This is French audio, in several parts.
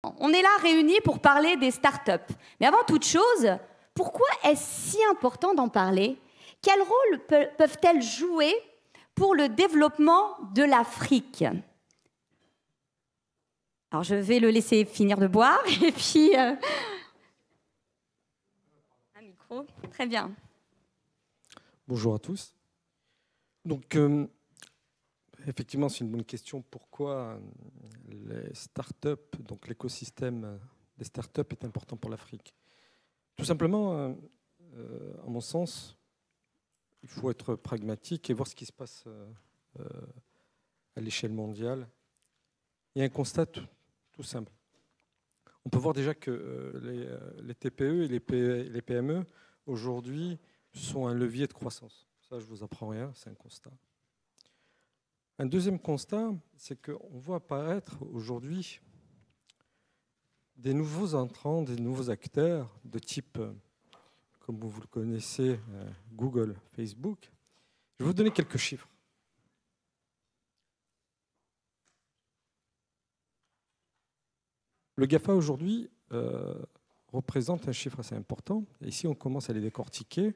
On est là réunis pour parler des startups. Mais avant toute chose, pourquoi est-ce si important d'en parler? Quel rôle peuvent-elles jouer pour le développement de l'Afrique? Alors je vais le laisser finir de boire et puis... Un micro, très bien. Bonjour à tous. Donc, effectivement, c'est une bonne question. Pourquoi les startups, donc l'écosystème des startups est important pour l'Afrique? Tout simplement, à mon sens, il faut être pragmatique et voir ce qui se passe à l'échelle mondiale. Il y a un constat tout simple. On peut voir déjà que les TPE et les PME, aujourd'hui, sont un levier de croissance. Ça, je ne vous apprends rien, c'est un constat. Un deuxième constat, c'est qu'on voit apparaître aujourd'hui des nouveaux entrants, des nouveaux acteurs de type, comme vous le connaissez, Google, Facebook. Je vais vous donner quelques chiffres. Le GAFA aujourd'hui représente un chiffre assez important. Et ici, on commence à les décortiquer.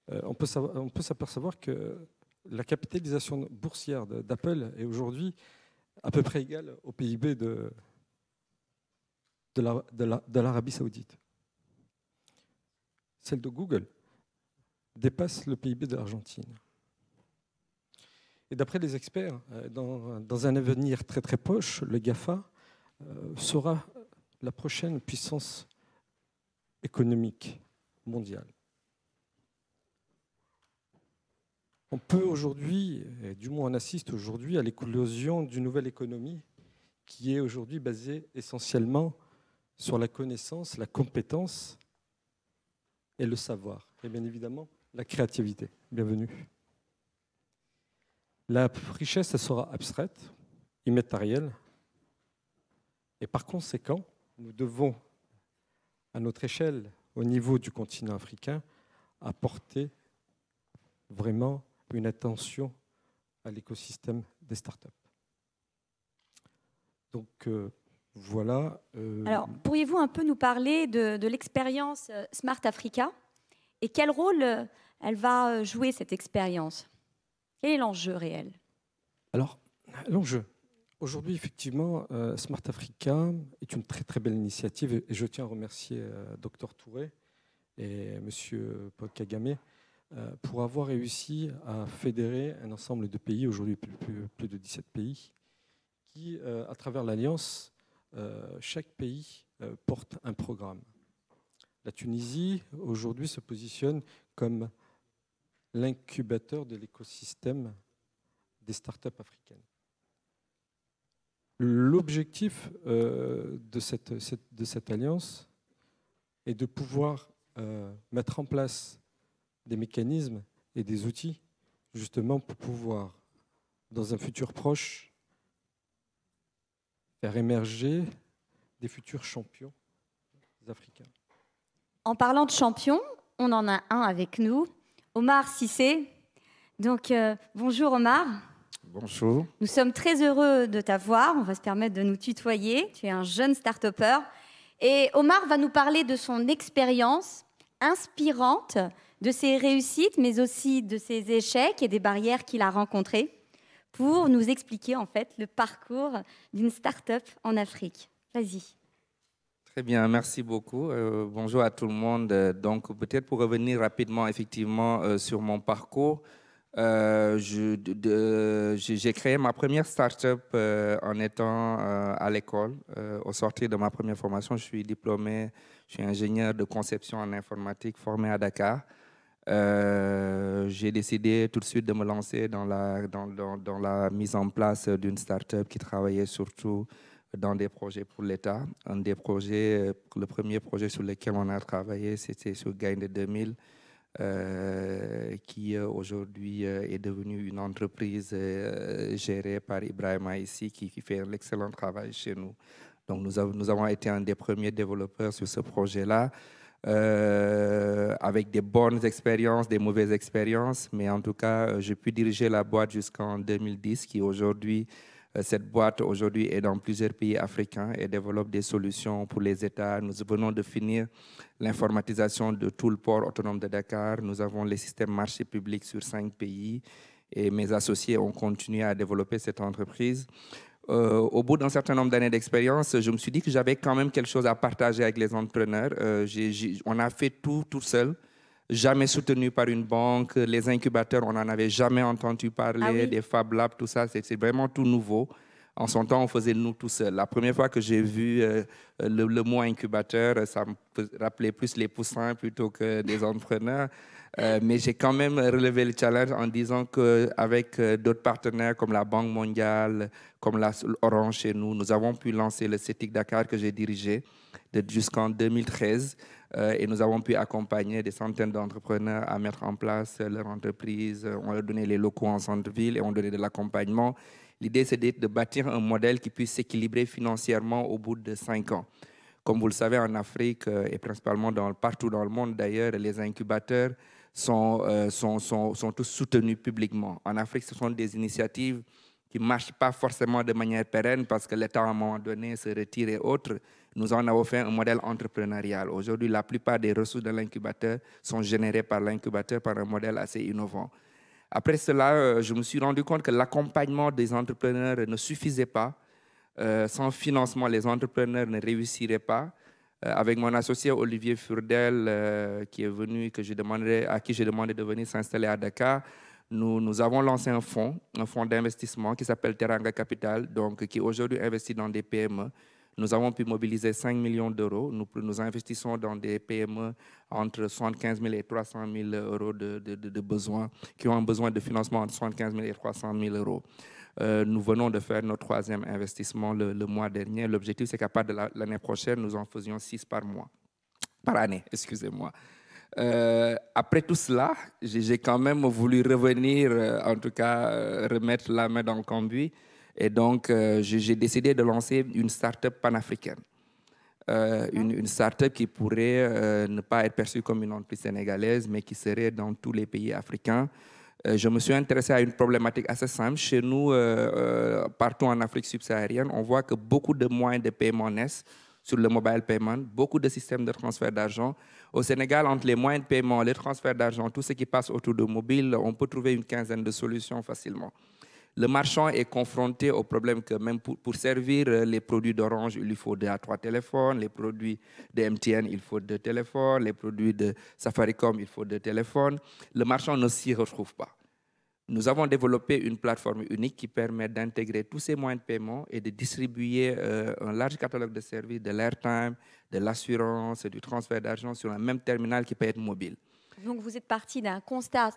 On peut s'apercevoir que la capitalisation boursière d'Apple est aujourd'hui à peu près égale au PIB de l'Arabie Saoudite. Celle de Google dépasse le PIB de l'Argentine. Et d'après les experts, dans un avenir très très proche, le GAFA sera la prochaine puissance économique mondiale. On peut aujourd'hui, du moins on assiste aujourd'hui à l'éclosion d'une nouvelle économie qui est aujourd'hui basée essentiellement sur la connaissance, la compétence et le savoir. Et bien évidemment, la créativité. Bienvenue. La richesse, elle sera abstraite, immatérielle. Et par conséquent, nous devons, à notre échelle, au niveau du continent africain, apporter vraiment une attention à l'écosystème des startups. Donc, voilà. Alors, pourriez-vous un peu nous parler de l'expérience Smart Africa et quel rôle elle va jouer, cette expérience? Quel est l'enjeu réel? Alors, l'enjeu. Aujourd'hui, effectivement, Smart Africa est une très très belle initiative et je tiens à remercier Dr Touré et M. Paul Kagame pour avoir réussi à fédérer un ensemble de pays, aujourd'hui plus de 17 pays, qui, à travers l'Alliance, chaque pays porte un programme. La Tunisie, aujourd'hui, se positionne comme l'incubateur de l'écosystème des startups africaines. L'objectif de cette alliance est de pouvoir mettre en place des mécanismes et des outils justement pour pouvoir, dans un futur proche, faire émerger des futurs champions africains. En parlant de champions, on en a un avec nous, Omar Cissé. Donc, bonjour Omar. Bonjour. Nous sommes très heureux de t'avoir. On va se permettre de nous tutoyer. Tu es un jeune start-upper. Et Omar va nous parler de son expérience inspirante, de ses réussites, mais aussi de ses échecs et des barrières qu'il a rencontrées pour nous expliquer en fait le parcours d'une start-up en Afrique. Vas-y. Très bien, merci beaucoup. Bonjour à tout le monde. Donc, peut-être pour revenir rapidement, effectivement, sur mon parcours, j'ai créé ma première start-up en étant à l'école. Au sortir de ma première formation, je suis diplômé, je suis ingénieur de conception en informatique formé à Dakar. J'ai décidé tout de suite de me lancer dans la mise en place d'une start-up qui travaillait surtout dans des projets pour l'État. Un des projets, le premier projet sur lequel on a travaillé, c'était sur Gaïndé 2000, qui aujourd'hui est devenue une entreprise gérée par Ibrahima ici, qui fait un excellent travail chez nous. Donc nous avons été un des premiers développeurs sur ce projet-là, avec des bonnes expériences, des mauvaises expériences, mais en tout cas, j'ai pu diriger la boîte jusqu'en 2010, qui aujourd'hui Cette boîte aujourd'hui est dans plusieurs pays africains et développe des solutions pour les États. Nous venons de finir l'informatisation de tout le port autonome de Dakar. Nous avons les systèmes marchés publics sur 5 pays et mes associés ont continué à développer cette entreprise. Au bout d'un certain nombre d'années d'expérience, je me suis dit que j'avais quand même quelque chose à partager avec les entrepreneurs. On a fait tout seul, jamais soutenu par une banque. Les incubateurs, on n'en avait jamais entendu parler, Ah oui. des Fab Labs, tout ça, c'est vraiment tout nouveau. En son temps, on faisait nous tout seul. La première fois que j'ai vu le mot incubateur, ça me rappelait plus les poussins plutôt que des entrepreneurs. Mais j'ai quand même relevé le challenge en disant qu'avec d'autres partenaires comme la Banque mondiale, comme Orange chez nous, nous avons pu lancer le CETIC Dakar que j'ai dirigé jusqu'en 2013. Et nous avons pu accompagner des centaines d'entrepreneurs à mettre en place leur entreprise. On leur donnait les locaux en centre-ville et on donnait de l'accompagnement. L'idée, c'est de bâtir un modèle qui puisse s'équilibrer financièrement au bout de 5 ans. Comme vous le savez, en Afrique et principalement partout dans le monde, d'ailleurs, les incubateurs sont tous soutenus publiquement. En Afrique, ce sont des initiatives qui ne marchent pas forcément de manière pérenne parce que l'État, à un moment donné, se retire et autres. Nous en avons fait un modèle entrepreneurial. Aujourd'hui, la plupart des ressources de l'incubateur sont générées par l'incubateur par un modèle assez innovant. Après cela, je me suis rendu compte que l'accompagnement des entrepreneurs ne suffisait pas. Sans financement, les entrepreneurs ne réussiraient pas. Avec mon associé Olivier Furdel, qui est venu, à qui j'ai demandé de venir s'installer à Dakar, nous avons lancé un fonds d'investissement qui s'appelle Teranga Capital, donc, qui aujourd'hui investit dans des PME. Nous avons pu mobiliser 5 millions d'euros. Nous investissons dans des PME entre 75 000 et 300 000 euros de besoins, qui ont un besoin de financement entre 75 000 et 300 000 euros. Nous venons de faire notre 3e investissement le mois dernier. L'objectif, c'est qu'à partir de l'année prochaine, nous en faisions 6 par année, excusez-moi. Après tout cela, j'ai quand même voulu revenir, en tout cas, remettre la main dans le cambouis. Et donc, j'ai décidé de lancer une start-up panafricaine. Une start-up qui pourrait ne pas être perçue comme une entreprise sénégalaise, mais qui serait dans tous les pays africains. Je me suis intéressé à une problématique assez simple. Chez nous, partout en Afrique subsaharienne, on voit que beaucoup de moyens de paiement naissent sur le mobile payment, beaucoup de systèmes de transfert d'argent. Au Sénégal, entre les moyens de paiement, les transferts d'argent, tout ce qui passe autour de mobile, on peut trouver une quinzaine de solutions facilement. Le marchand est confronté au problème que même pour servir les produits d'Orange, il lui faut 2 à 3 téléphones, les produits de MTN, il faut 2 téléphones, les produits de Safaricom, il faut 2 téléphones. Le marchand ne s'y retrouve pas. Nous avons développé une plateforme unique qui permet d'intégrer tous ces moyens de paiement et de distribuer un large catalogue de services, de l'airtime, de l'assurance, du transfert d'argent sur un même terminal qui peut être mobile. Donc, vous êtes parti d'un constat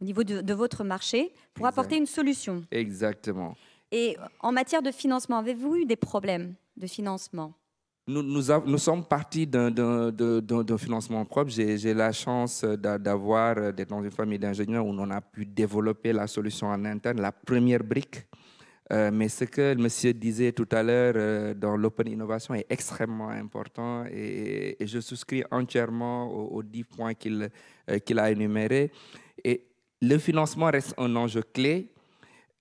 au niveau de votre marché pour apporter une solution. Exactement. Et en matière de financement, avez-vous eu des problèmes de financement ? Nous sommes partis d'un financement propre. J'ai la chance d'être dans une famille d'ingénieurs où on a pu développer la solution en interne, la première brique. Mais ce que le monsieur disait tout à l'heure dans l'open innovation est extrêmement important et je souscris entièrement aux 10 points qu'il a énumérés. Et le financement reste un enjeu clé.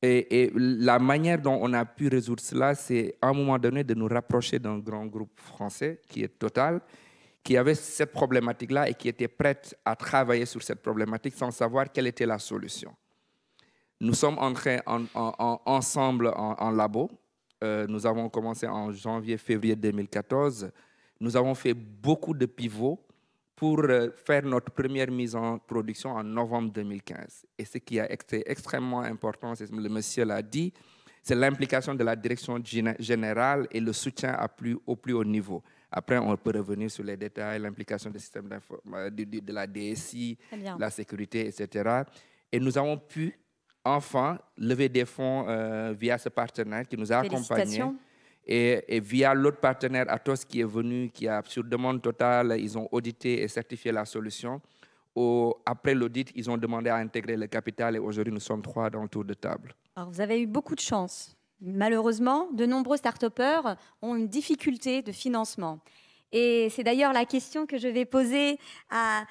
Et la manière dont on a pu résoudre cela, c'est à un moment donné de nous rapprocher d'un grand groupe français qui est Total, qui avait cette problématique-là et qui était prête à travailler sur cette problématique sans savoir quelle était la solution. Nous sommes entrés ensemble en labo. Nous avons commencé en janvier-février 2014. Nous avons fait beaucoup de pivots pour faire notre première mise en production en novembre 2015. Et ce qui a été extrêmement important, le monsieur l'a dit, c'est l'implication de la direction générale et le soutien au plus haut niveau. Après, on peut revenir sur les détails, l'implication des systèmes de la DSI, la sécurité, etc. Et nous avons pu enfin lever des fonds via ce partenaire qui nous a accompagnés. Et via l'autre partenaire, Atos, qui est venu, qui a, sur demande totale, ils ont audité et certifié la solution. Après l'audit, ils ont demandé à intégrer le capital et aujourd'hui, nous sommes 3 dans le tour de table. Alors, vous avez eu beaucoup de chance. Malheureusement, de nombreux start-upers ont une difficulté de financement. Et c'est d'ailleurs la question que je vais poser à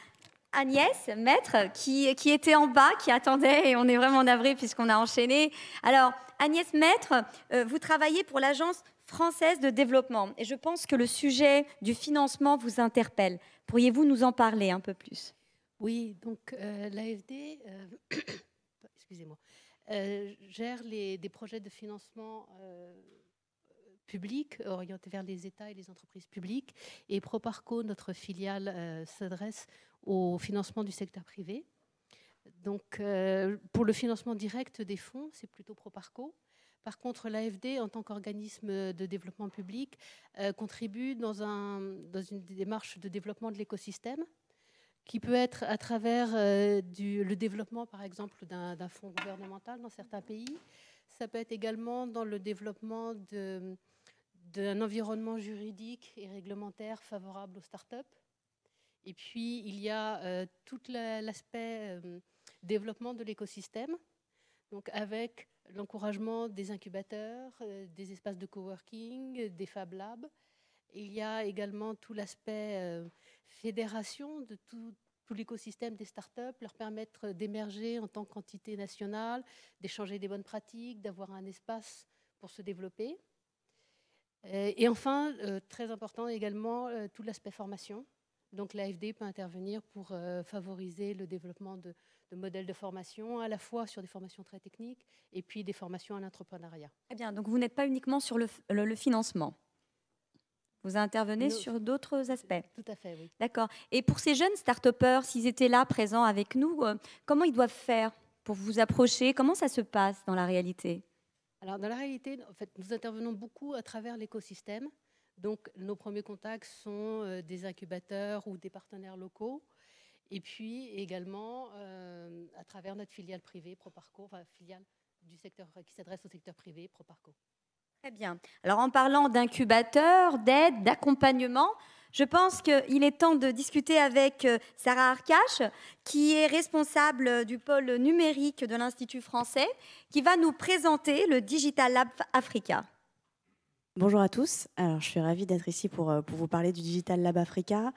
Agnès, maître, qui était en bas, qui attendait, et on est vraiment navrés puisqu'on a enchaîné. Alors, Agnès Maître, vous travaillez pour l'Agence française de développement, et je pense que le sujet du financement vous interpelle. Pourriez-vous nous en parler un peu plus? Oui, donc l'AFD excusez-moi, gère des projets de financement publics orientés vers les États et les entreprises publiques. Et Proparco, notre filiale, s'adresse au financement du secteur privé. Donc, pour le financement direct des fonds, c'est plutôt Proparco. Par contre, l'AFD, en tant qu'organisme de développement public, contribue dans une démarche de développement de l'écosystème, qui peut être à travers le développement, par exemple, d'un fonds gouvernemental dans certains pays. Ça peut être également dans le développement d'un environnement juridique et réglementaire favorable aux startups. Et puis, il y a tout l'aspect développement de l'écosystème, donc avec l'encouragement des incubateurs, des espaces de coworking, des Fab Labs. Il y a également tout l'aspect fédération de tout l'écosystème des startups, leur permettre d'émerger en tant qu'entité nationale, d'échanger des bonnes pratiques, d'avoir un espace pour se développer. Et enfin, très important également, tout l'aspect formation. Donc l'AFD peut intervenir pour favoriser le développement de modèles de formation, à la fois sur des formations très techniques et puis des formations à l'entrepreneuriat. Très bien, donc vous n'êtes pas uniquement sur le financement. Vous intervenez sur d'autres aspects. Tout à fait, oui. D'accord. Et pour ces jeunes start-upers, s'ils étaient là, présents avec nous, comment ils doivent faire pour vous approcher? Comment ça se passe dans la réalité? Alors, dans la réalité, en fait, nous intervenons beaucoup à travers l'écosystème. Donc, nos premiers contacts sont des incubateurs ou des partenaires locaux. Et puis, également, à travers notre filiale privée, Proparco, enfin, filiale du secteur qui s'adresse au secteur privé, Proparco. Très bien. Alors, en parlant d'incubateur, d'aide, d'accompagnement, je pense qu'il est temps de discuter avec Sarah Arcache, qui est responsable du pôle numérique de l'Institut français, qui va nous présenter le Digital Lab Africa. Bonjour à tous. Alors, je suis ravie d'être ici pour vous parler du Digital Lab Africa,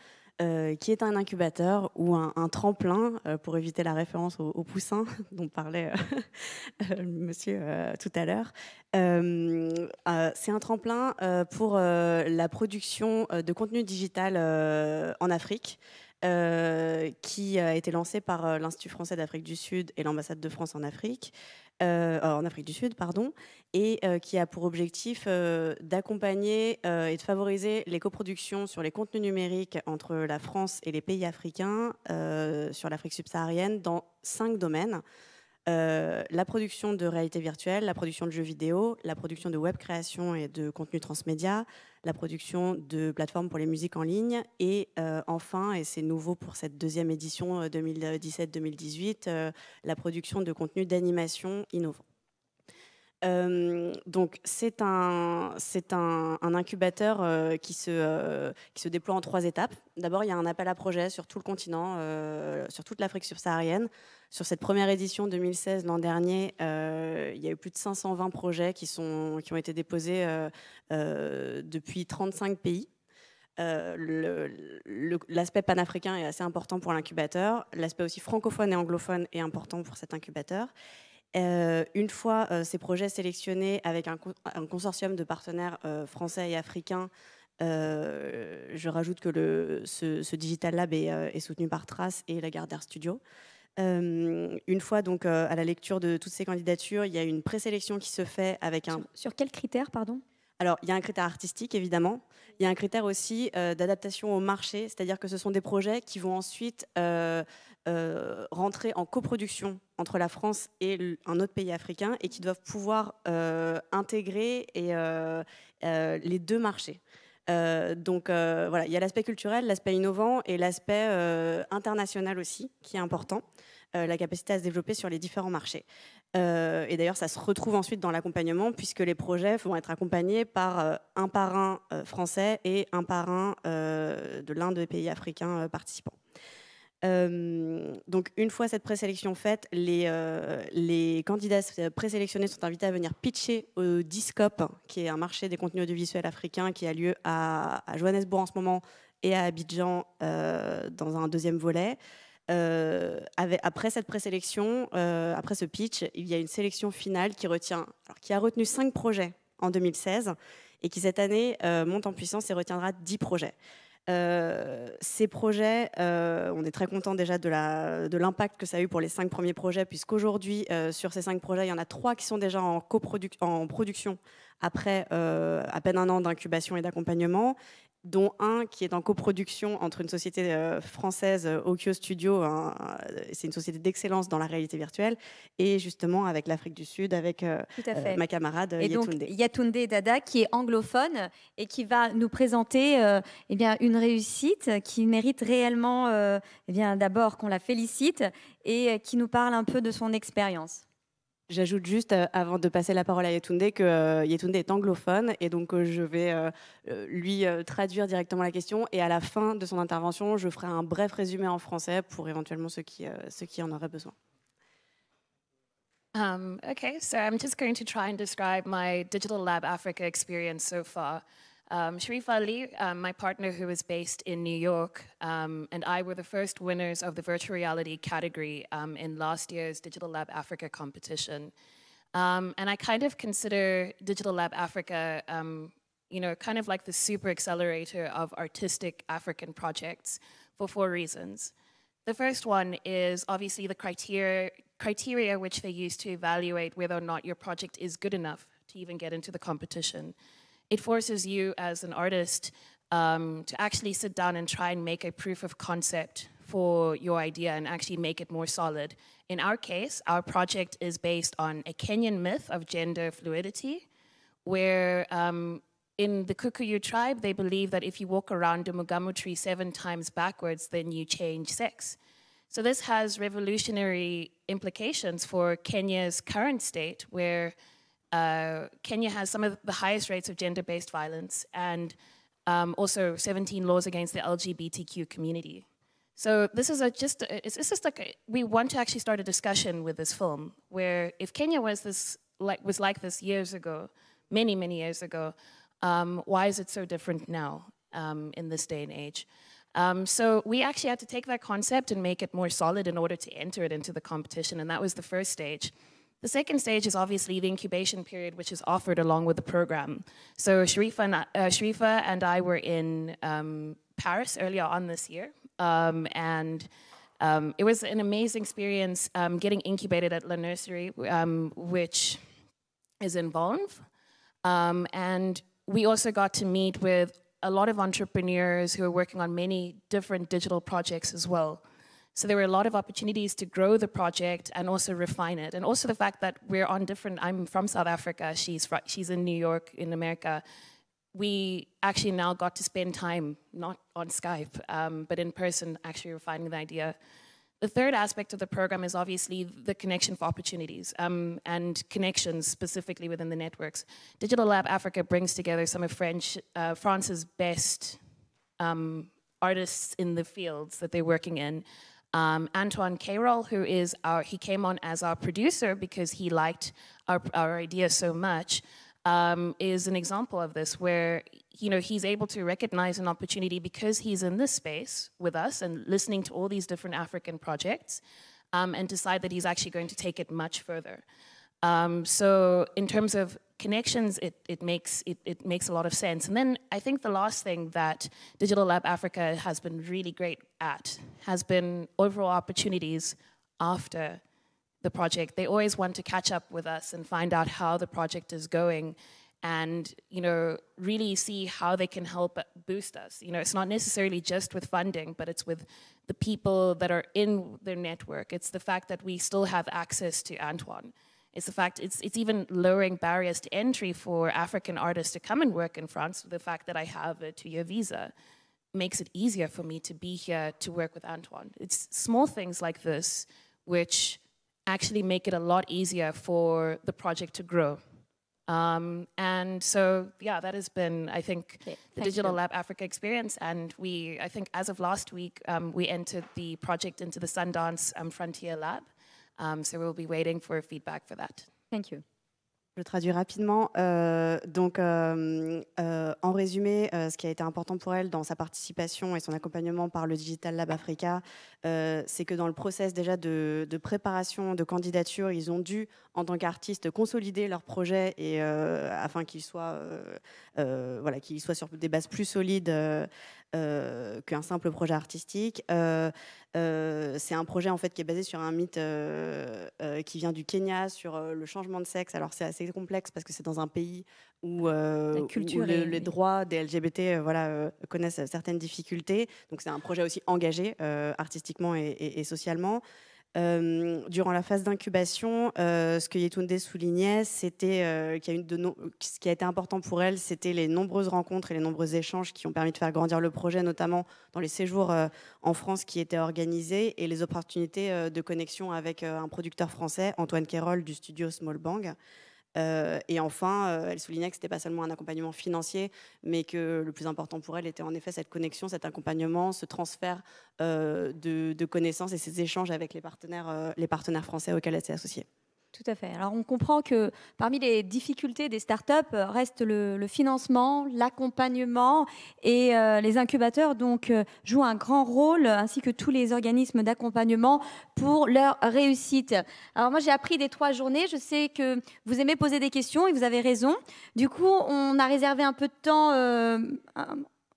qui est un incubateur ou un tremplin, pour éviter la référence au poussin dont parlait le monsieur tout à l'heure. C'est un tremplin pour la production de contenu digital en Afrique, qui a été lancé par l'Institut français d'Afrique du Sud et l'ambassade de France en Afrique du Sud, pardon, et qui a pour objectif d'accompagner et de favoriser les coproductions sur les contenus numériques entre la France et les pays africains sur l'Afrique subsaharienne dans 5 domaines. La production de réalité virtuelle, la production de jeux vidéo, la production de web création et de contenu transmédia, la production de plateformes pour les musiques en ligne et enfin, et c'est nouveau pour cette deuxième édition 2017-2018, la production de contenu d'animation innovant. Donc c'est un incubateur qui se déploie en 3 étapes. D'abord, il y a un appel à projet sur tout le continent, sur toute l'Afrique subsaharienne. Sur cette première édition 2016, l'an dernier, il y a eu plus de 520 projets qui ont été déposés depuis 35 pays. L'aspect panafricain est assez important pour l'incubateur. L'aspect aussi francophone et anglophone est important pour cet incubateur. Une fois ces projets sélectionnés avec un consortium de partenaires français et africains, je rajoute que ce Digital Lab est soutenu par Trace et Lagardère Studio. Une fois donc à la lecture de toutes ces candidatures, il y a une présélection qui se fait avec un... Sur quels critères, pardon ? Alors, il y a un critère artistique, évidemment. Il y a un critère aussi d'adaptation au marché, c'est-à-dire que ce sont des projets qui vont ensuite rentrer en coproduction entre la France et un autre pays africain et qui doivent pouvoir intégrer les 2 marchés. Donc voilà, il y a l'aspect culturel, l'aspect innovant et l'aspect international aussi, qui est important, la capacité à se développer sur les différents marchés. Et d'ailleurs, ça se retrouve ensuite dans l'accompagnement, puisque les projets vont être accompagnés par un parrain français et un parrain de l'un des pays africains participants. Donc une fois cette présélection faite, les candidats présélectionnés sont invités à venir pitcher au Discope, qui est un marché des contenus audiovisuels africains qui a lieu à Johannesburg en ce moment et à Abidjan dans un deuxième volet. Après cette présélection, après ce pitch, il y a une sélection finale qui a retenu 5 projets en 2016 et qui cette année monte en puissance et retiendra 10 projets. Ces projets, on est très content déjà de l'impact que ça a eu pour les 5 premiers projets, puisqu'aujourd'hui, sur ces 5 projets, il y en a 3 qui sont déjà en production après à peine un an d'incubation et d'accompagnement, dont un qui est en coproduction entre une société française, Okio Studio, c'est une société d'excellence dans la réalité virtuelle, et justement avec l'Afrique du Sud, avec ma camarade Yetunde. Donc Yetunde Dada, qui est anglophone et qui va nous présenter eh bien, une réussite qui mérite réellement eh bien, d'abord qu'on la félicite et qui nous parle un peu de son expérience. J'ajoute juste, avant de passer la parole à Yetunde, que Yetunde est anglophone et donc je vais lui traduire directement la question, et à la fin de son intervention, je ferai un bref résumé en français pour éventuellement ceux qui en auraient besoin. Okay, so I'm just going to try and describe my Digital Lab Africa experience so far. Sharifa Ali, my partner who is based in New York, and I were the first winners of the virtual reality category in last year's Digital Lab Africa competition. And I kind of consider Digital Lab Africa, you know, kind of like the super accelerator of artistic African projects for 4 reasons. The first one is obviously the criteria which they use to evaluate whether or not your project is good enough to even get into the competition. It forces you as an artist to actually sit down and try and make a proof of concept for your idea and actually make it more solid. In our case, our project is based on a Kenyan myth of gender fluidity, where in the Kikuyu tribe, they believe that if you walk around the Mugamu tree 7 times backwards, then you change sex. So this has revolutionary implications for Kenya's current state, where Kenya has some of the highest rates of gender-based violence and also 17 laws against the LGBTQ community. So this is just like we want to actually start a discussion with this film, where if Kenya was like this years ago, many years ago, why is it so different now in this day and age? So we actually had to take that concept and make it more solid in order to enter it into the competition, and that was the first stage. The second stage is obviously the incubation period, which is offered along with the program. So Sharifa and I were in Paris earlier on this year, and it was an amazing experience getting incubated at La Nursery, which is in Valve. And we also got to meet with a lot of entrepreneurs who are working on many different digital projects as well. So there were a lot of opportunities to grow the project and also refine it. And also the fact that we're on different, I'm from South Africa, she's in New York, in America. We actually now got to spend time, not on Skype, but in person, actually refining the idea. The third aspect of the program is obviously the connection for opportunities and connections specifically within the networks. Digital Lab Africa brings together some of France's best artists in the fields that they're working in. Antoine Cayrol, he came on as our producer because he liked our idea so much, is an example of this, where he's able to recognize an opportunity because he's in this space with us and listening to all these different African projects, and decide that he's actually going to take it much further. So in terms of connections, it makes a lot of sense. And then I think the last thing that Digital Lab Africa has been really great at has been overall opportunities after the project. They always want to catch up with us and find out how the project is going, and really see how they can help boost us. It's not necessarily just with funding, but it's with the people that are in their network. It's the fact that we still have access to Antoine. It's the fact it's even lowering barriers to entry for African artists to come and work in France. The fact that I have a 2-year visa makes it easier for me to be here to work with Antoine. It's small things like this which actually make it a lot easier for the project to grow. And so, yeah, that has been, I think, the Digital Lab Africa experience. And I think as of last week, we entered the project into the Sundance Frontier Lab. So we'll be waiting for feedback for that. Thank you. Je traduis rapidement. En résumé, ce qui a été important pour elle dans sa participation et son accompagnement par le Digital Lab Africa, c'est que dans le process déjà de préparation de candidature, ils ont dû, en tant qu'artistes, consolider leur projet et, afin qu'il soit sur des bases plus solides qu'un simple projet artistique. C'est un projet en fait qui est basé sur un mythe qui vient du Kenya sur le changement de sexe. Alors c'est assez complexe parce que c'est dans un pays où les droits des LGBT connaissent certaines difficultés. Donc c'est un projet aussi engagé artistiquement et socialement. Durant la phase d'incubation, ce que Yetunde soulignait, c'était ce qui a été important pour elle, c'était les nombreuses rencontres et les nombreux échanges qui ont permis de faire grandir le projet, notamment dans les séjours en France qui étaient organisés et les opportunités de connexion avec un producteur français, Antoine Quérol du studio Small Bang. Et enfin, elle soulignait que ce n'était pas seulement un accompagnement financier, mais que le plus important pour elle était en effet cette connexion, cet accompagnement, ce transfert de connaissances et ces échanges avec les partenaires français auxquels elle s'est associée. Tout à fait. Alors, on comprend que parmi les difficultés des startups reste le financement, l'accompagnement et les incubateurs jouent un grand rôle, ainsi que tous les organismes d'accompagnement pour leur réussite. Alors, moi, j'ai appris des 3 journées. Je sais que vous aimez poser des questions et vous avez raison. Du coup, on a réservé un peu de temps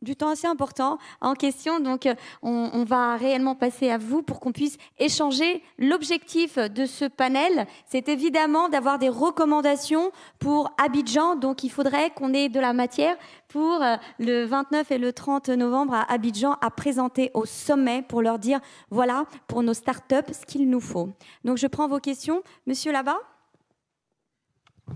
du temps assez important en question. Donc, on va réellement passer à vous pour qu'on puisse échanger. L'objectif de ce panel, c'est évidemment d'avoir des recommandations pour Abidjan. Donc, il faudrait qu'on ait de la matière pour le 29 et le 30 novembre à Abidjan à présenter au sommet pour leur dire, voilà, pour nos startups, ce qu'il nous faut. Donc, je prends vos questions. Monsieur là-bas ?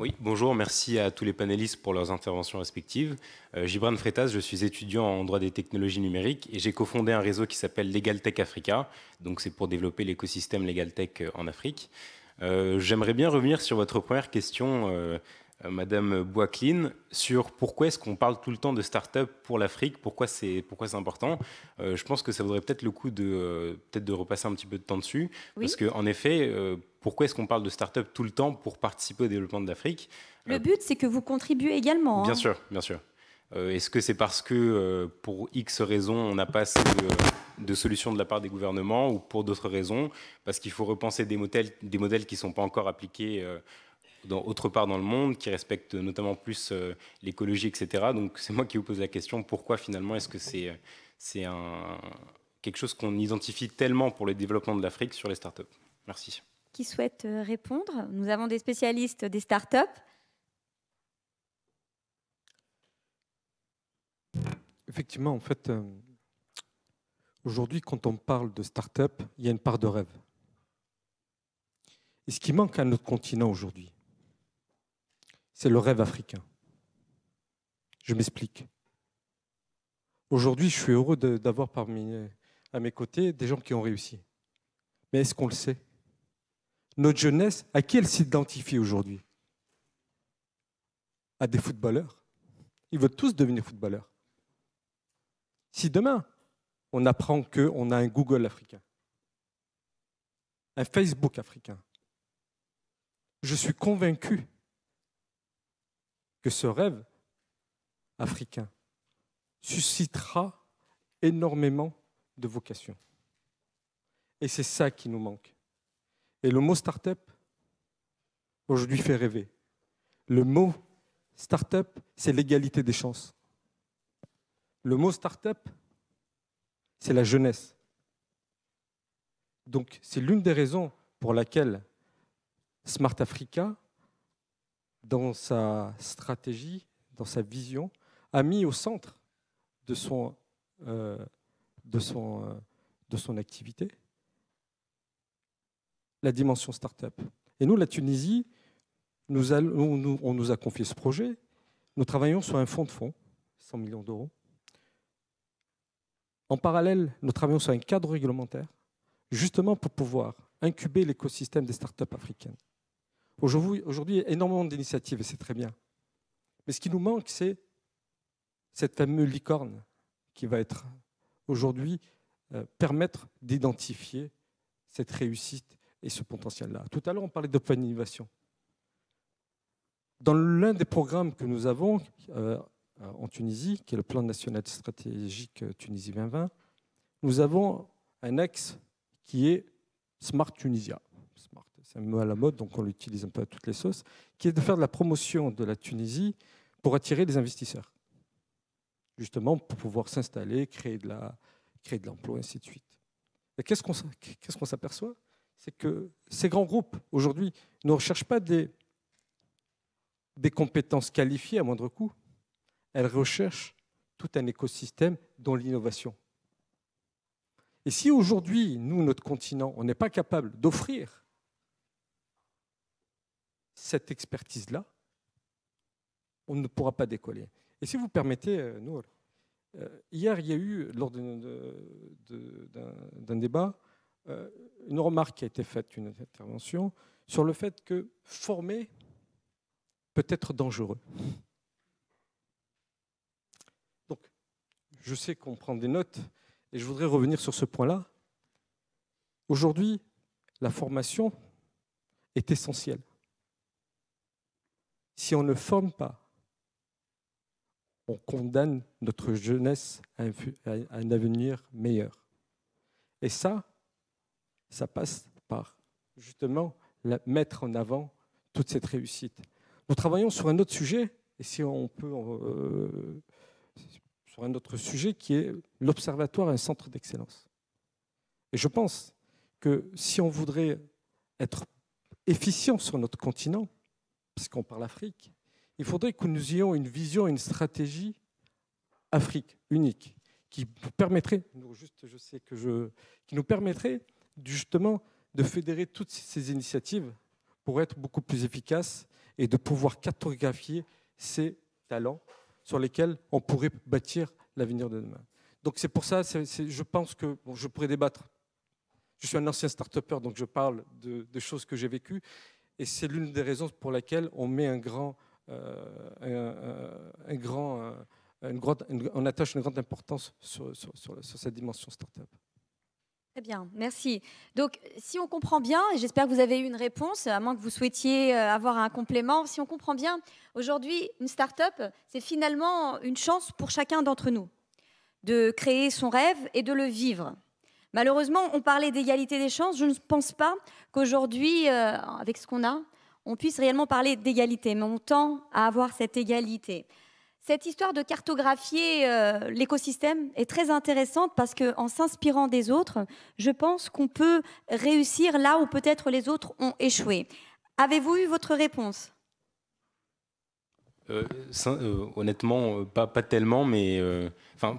Oui, bonjour, merci à tous les panélistes pour leurs interventions respectives. Gibran Freitas, je suis étudiant en droit des technologies numériques et j'ai cofondé un réseau qui s'appelle LegalTech Africa. Donc c'est pour développer l'écosystème LegalTech en Afrique. J'aimerais bien revenir sur votre première question, Madame Boiscline, sur pourquoi est-ce qu'on parle tout le temps de start-up pour l'Afrique, pourquoi c'est important. Je pense que ça vaudrait peut-être le coup de repasser un petit peu de temps dessus, oui. Parce qu'en effet, pourquoi est-ce qu'on parle de start-up tout le temps pour participer au développement de l'Afrique ? Le but, c'est que vous contribuez également. Bien sûr, bien sûr. Est-ce que c'est parce que, pour X raisons, on n'a pas assez de solutions de la part des gouvernements, ou pour d'autres raisons, parce qu'il faut repenser des modèles qui ne sont pas encore appliqués autre part dans le monde, qui respectent notamment plus l'écologie, etc. Donc c'est moi qui vous pose la question, pourquoi finalement est-ce que c'est quelque chose qu'on identifie tellement pour le développement de l'Afrique sur les startups ? Merci. Qui souhaite répondre ? Nous avons des spécialistes des startups. Effectivement, en fait, aujourd'hui, quand on parle de start-up, il y a une part de rêve. Et ce qui manque à notre continent aujourd'hui, c'est le rêve africain. Je m'explique. Aujourd'hui, je suis heureux d'avoir à mes côtés des gens qui ont réussi. Mais est-ce qu'on le sait ? Notre jeunesse, à qui elle s'identifie aujourd'hui ? À des footballeurs. Ils veulent tous devenir footballeurs. Si demain, on apprend qu'on a un Google africain, un Facebook africain, je suis convaincu que ce rêve africain suscitera énormément de vocations. Et c'est ça qui nous manque. Et le mot start-up, aujourd'hui, fait rêver. Le mot start-up, c'est l'égalité des chances. Le mot start-up, c'est la jeunesse. Donc, c'est l'une des raisons pour laquelle Smart Africa, dans sa stratégie, dans sa vision, a mis au centre de son activité la dimension start-up. Et nous, la Tunisie, on nous a confié ce projet. Nous travaillons sur un fonds de fonds, 100 millions d'euros. En parallèle, nous travaillons sur un cadre réglementaire, justement pour pouvoir incuber l'écosystème des startups africaines. Aujourd'hui, il y a énormément d'initiatives et c'est très bien. Mais ce qui nous manque, c'est cette fameuse licorne qui va être aujourd'hui permettre d'identifier cette réussite et ce potentiel-là. Tout à l'heure, on parlait d'open innovation. Dans l'un des programmes que nous avons en Tunisie, qui est le plan national stratégique Tunisie 2020, nous avons un axe qui est Smart Tunisia. Smart, c'est un mot à la mode, donc on l'utilise un peu à toutes les sauces, qui est de faire de la promotion de la Tunisie pour attirer des investisseurs, justement pour pouvoir s'installer, créer de l'emploi, ainsi de suite. Et qu'est-ce qu'on s'aperçoit? C'est que ces grands groupes, aujourd'hui, ne recherchent pas des compétences qualifiées à moindre coût. Elles recherchent tout un écosystème dont l'innovation. Et si aujourd'hui, nous, notre continent, on n'est pas capable d'offrir cette expertise-là, on ne pourra pas décoller. Et si vous permettez, Nour, hier, il y a eu, lors d'un débat, une remarque qui a été faite, une intervention, sur le fait que former peut être dangereux. Donc, je sais qu'on prend des notes, et je voudrais revenir sur ce point-là. Aujourd'hui, la formation est essentielle. Si on ne forme pas, on condamne notre jeunesse à un avenir meilleur. Et ça passe par, justement, mettre en avant toute cette réussite. Nous travaillons sur un autre sujet, et si on peut, sur un autre sujet qui est l'Observatoire, un centre d'excellence. Et je pense que si on voudrait être efficient sur notre continent, puisqu'on parle Afrique, il faudrait que nous ayons une vision, une stratégie Afrique unique, qui nous permettrait, qui nous permettrait justement de fédérer toutes ces initiatives pour être beaucoup plus efficaces et de pouvoir cartographier ces talents sur lesquels on pourrait bâtir l'avenir de demain. Donc c'est pour ça, je pense que je pourrais débattre. Je suis un ancien start-upper, donc je parle de choses que j'ai vécues, et c'est l'une des raisons pour laquelle on met on attache une grande importance sur cette dimension start-up. Très bien, merci. Donc, si on comprend bien, et j'espère que vous avez eu une réponse, à moins que vous souhaitiez avoir un complément, si on comprend bien, aujourd'hui, une start-up, c'est finalement une chance pour chacun d'entre nous de créer son rêve et de le vivre. Malheureusement, on parlait d'égalité des chances. Je ne pense pas qu'aujourd'hui, avec ce qu'on a, on puisse réellement parler d'égalité, mais on tend à avoir cette égalité. Cette histoire de cartographier l'écosystème est très intéressante parce qu'en s'inspirant des autres, je pense qu'on peut réussir là où peut-être les autres ont échoué. Avez-vous eu votre réponse ? Honnêtement, pas tellement, mais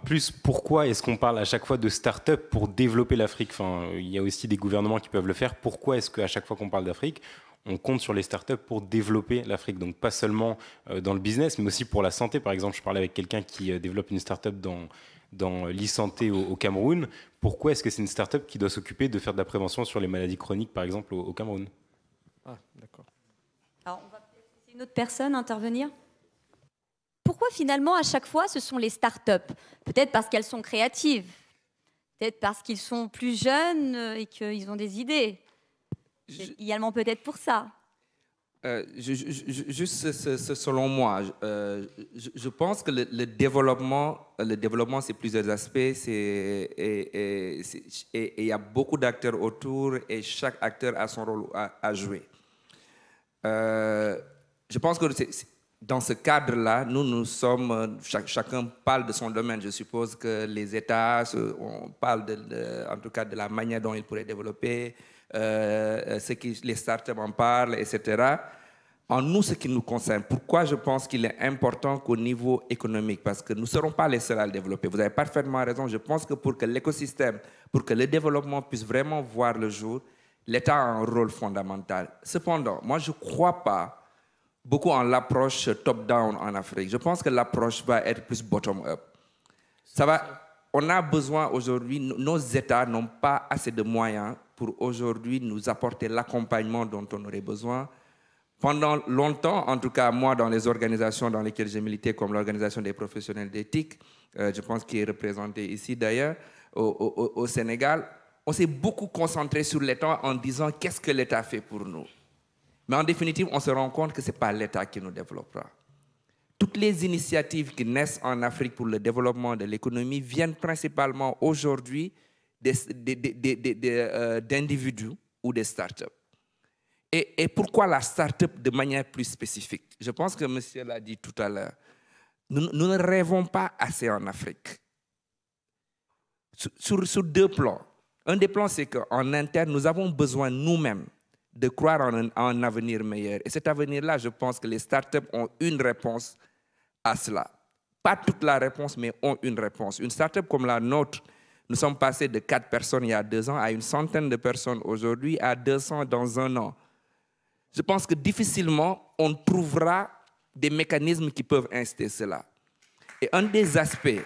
plus pourquoi est-ce qu'on parle à chaque fois de start-up pour développer l'Afrique ? Il y a aussi des gouvernements qui peuvent le faire. Pourquoi est-ce qu'à chaque fois qu'on parle d'Afrique, on compte sur les startups pour développer l'Afrique? Donc pas seulement dans le business, mais aussi pour la santé. Par exemple, je parlais avec quelqu'un qui développe une startup dans l'e-santé au Cameroun. Pourquoi est-ce que c'est une startup qui doit s'occuper de faire de la prévention sur les maladies chroniques, par exemple, au Cameroun? Ah, d'accord. Alors, on va laisser une autre personne intervenir. Pourquoi finalement, à chaque fois, ce sont les startups? Peut-être parce qu'elles sont créatives, peut-être parce qu'ils sont plus jeunes et qu'ils ont des idées. C'est également peut-être pour ça. Juste selon moi, je pense que le développement, c'est plusieurs aspects, et il y a beaucoup d'acteurs autour et chaque acteur a son rôle à jouer. Je pense que dans ce cadre-là, nous sommes, chacun parle de son domaine. Je suppose que les États, on parle en tout cas de la manière dont ils pourraient développer, les startups en parlent, etc. En nous, ce qui nous concerne, pourquoi je pense qu'il est important qu'au niveau économique, parce que nous ne serons pas les seuls à le développer. Vous avez parfaitement raison. Je pense que pour que l'écosystème, pour que le développement puisse vraiment voir le jour, l'État a un rôle fondamental. Cependant, moi, je ne crois pas beaucoup en l'approche top-down en Afrique. Je pense que l'approche va être plus bottom-up. On a besoin aujourd'hui, nos États n'ont pas assez de moyens pour aujourd'hui nous apporter l'accompagnement dont on aurait besoin. Pendant longtemps, en tout cas moi, dans les organisations dans lesquelles j'ai milité, comme l'Organisation des professionnels d'éthique, je pense qui est représentée ici d'ailleurs, au Sénégal, on s'est beaucoup concentré sur l'État en disant qu'est-ce que l'État fait pour nous. Mais en définitive, on se rend compte que ce n'est pas l'État qui nous développera. Toutes les initiatives qui naissent en Afrique pour le développement de l'économie viennent principalement aujourd'hui d'individus ou des startups. Et pourquoi la start-up de manière plus spécifique? Je pense que monsieur l'a dit tout à l'heure. Nous ne rêvons pas assez en Afrique. Sur deux plans. Un des plans, c'est qu'en interne, nous avons besoin nous-mêmes de croire en un avenir meilleur. Et cet avenir-là, je pense que les startups ont une réponse à cela. Pas toute la réponse, mais ont une réponse. Une startup comme la nôtre, nous sommes passés de 4 personnes il y a 2 ans à une centaine de personnes aujourd'hui, à 200 dans 1 an. Je pense que difficilement, on trouvera des mécanismes qui peuvent inciter cela. Et un des aspects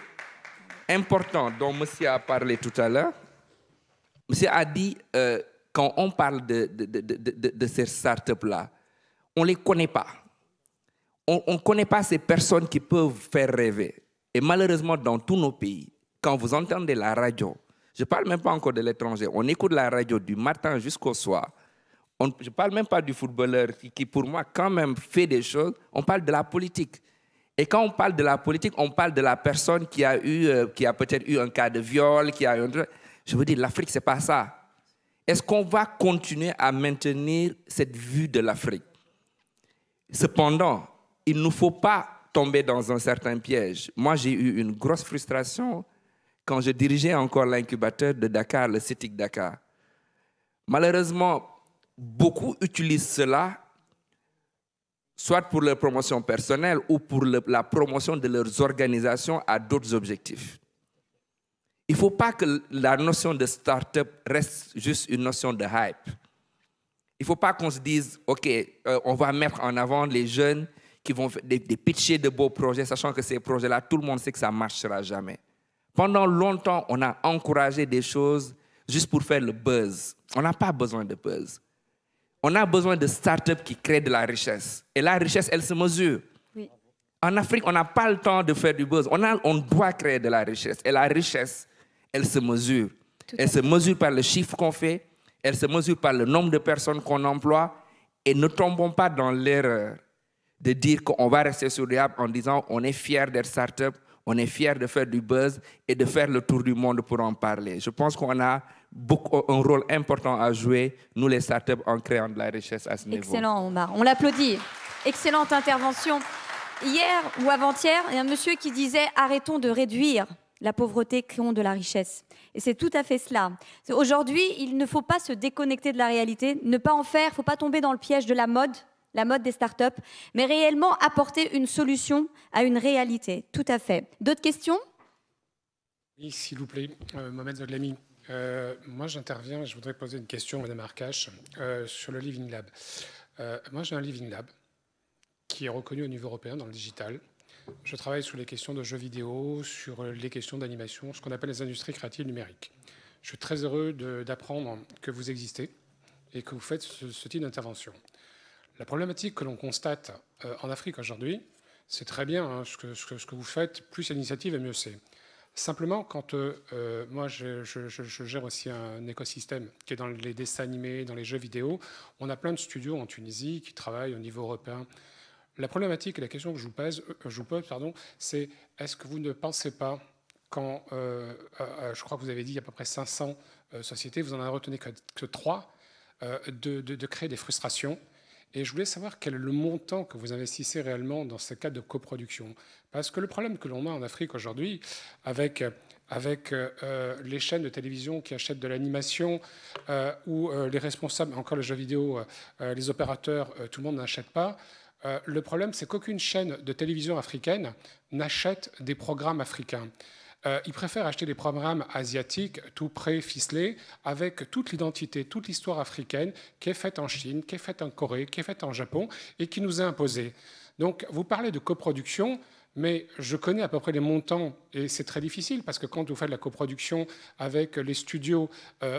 importants dont monsieur a parlé tout à l'heure, monsieur a dit, quand on parle de ces startups-là, on ne les connaît pas. On ne connaît pas ces personnes qui peuvent faire rêver. Et malheureusement, dans tous nos pays, quand vous entendez la radio, je ne parle même pas encore de l'étranger, on écoute la radio du matin jusqu'au soir. Je ne parle même pas du footballeur qui, pour moi, quand même fait des choses. On parle de la politique. Et quand on parle de la politique, on parle de la personne qui a peut-être eu un cas de viol, je veux dire, l'Afrique, ce n'est pas ça. Est-ce qu'on va continuer à maintenir cette vue de l'Afrique? Cependant, il ne nous faut pas tomber dans un certain piège. Moi, j'ai eu une grosse frustration quand je dirigeais encore l'incubateur de Dakar, le CITIC Dakar. Malheureusement, beaucoup utilisent cela soit pour leur promotion personnelle ou pour la promotion de leurs organisations à d'autres objectifs. Il ne faut pas que la notion de start-up reste juste une notion de hype. Il ne faut pas qu'on se dise, OK, on va mettre en avant les jeunes qui vont faire des pitchers de beaux projets, sachant que ces projets-là, tout le monde sait que ça ne marchera jamais. Pendant longtemps, on a encouragé des choses juste pour faire le buzz. On n'a pas besoin de buzz. On a besoin de start-up qui créent de la richesse. Et la richesse, elle se mesure. Oui. En Afrique, on n'a pas le temps de faire du buzz. On doit créer de la richesse. Et la richesse, elle se mesure. Elle se mesure par le chiffre qu'on fait. Elle se mesure par le nombre de personnes qu'on emploie. Et ne tombons pas dans l'erreur de dire qu'on va rester sur les apps en disant on est fier d'être start-up, on est fier de faire du buzz et de faire le tour du monde pour en parler. Je pense qu'on a un rôle important à jouer, nous les startups, en créant de la richesse à ce niveau. Excellent, Omar. On l'applaudit. Excellente intervention. Hier ou avant-hier, il y a un monsieur qui disait « Arrêtons de réduire la pauvreté, créons de la richesse ». Et c'est tout à fait cela. Aujourd'hui, il ne faut pas se déconnecter de la réalité, ne pas en faire, il ne faut pas tomber dans le piège de la mode des startups, mais réellement apporter une solution à une réalité. Tout à fait. D'autres questions? Oui, s'il vous plaît. Mohamed Zaglami. Moi, j'interviens et je voudrais poser une question à Mme Arkash sur le Living Lab. Moi, j'ai un Living Lab qui est reconnu au niveau européen dans le digital. Je travaille sur les questions de jeux vidéo, sur les questions d'animation, ce qu'on appelle les industries créatives numériques. Je suis très heureux d'apprendre que vous existez et que vous faites ce type d'intervention. La problématique que l'on constate en Afrique aujourd'hui, c'est très bien hein, ce que vous faites, plus l'initiative et mieux c'est. Simplement, quand moi je gère aussi un écosystème qui est dans les dessins animés, dans les jeux vidéo, on a plein de studios en Tunisie qui travaillent au niveau européen. La problématique et la question que je vous pose, c'est est-ce que vous ne pensez pas, quand je crois que vous avez dit il y a à peu près 500 sociétés, vous en avez retenu que 3, de créer des frustrations. Et je voulais savoir quel est le montant que vous investissez réellement dans ce cas de coproduction. Parce que le problème que l'on a en Afrique aujourd'hui, avec les chaînes de télévision qui achètent de l'animation, ou les responsables, encore les jeux vidéo, les opérateurs, tout le monde n'achète pas. Le problème, c'est qu'aucune chaîne de télévision africaine n'achète des programmes africains. Ils préfèrent acheter des programmes asiatiques tout prêts, ficelés, avec toute l'identité, toute l'histoire africaine qui est faite en Chine, qui est faite en Corée, qui est faite en Japon et qui nous est imposée. Donc, vous parlez de coproduction, mais je connais à peu près les montants et c'est très difficile parce que quand vous faites de la coproduction avec les studios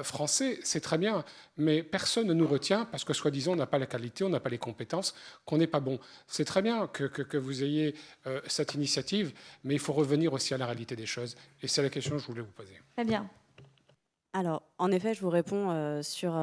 français, c'est très bien, mais personne ne nous retient parce que soi-disant on n'a pas la qualité, on n'a pas les compétences, qu'on n'est pas bon. C'est très bien que vous ayez cette initiative, mais il faut revenir aussi à la réalité des choses et c'est la question que je voulais vous poser. Très bien. Alors, en effet, je vous réponds sur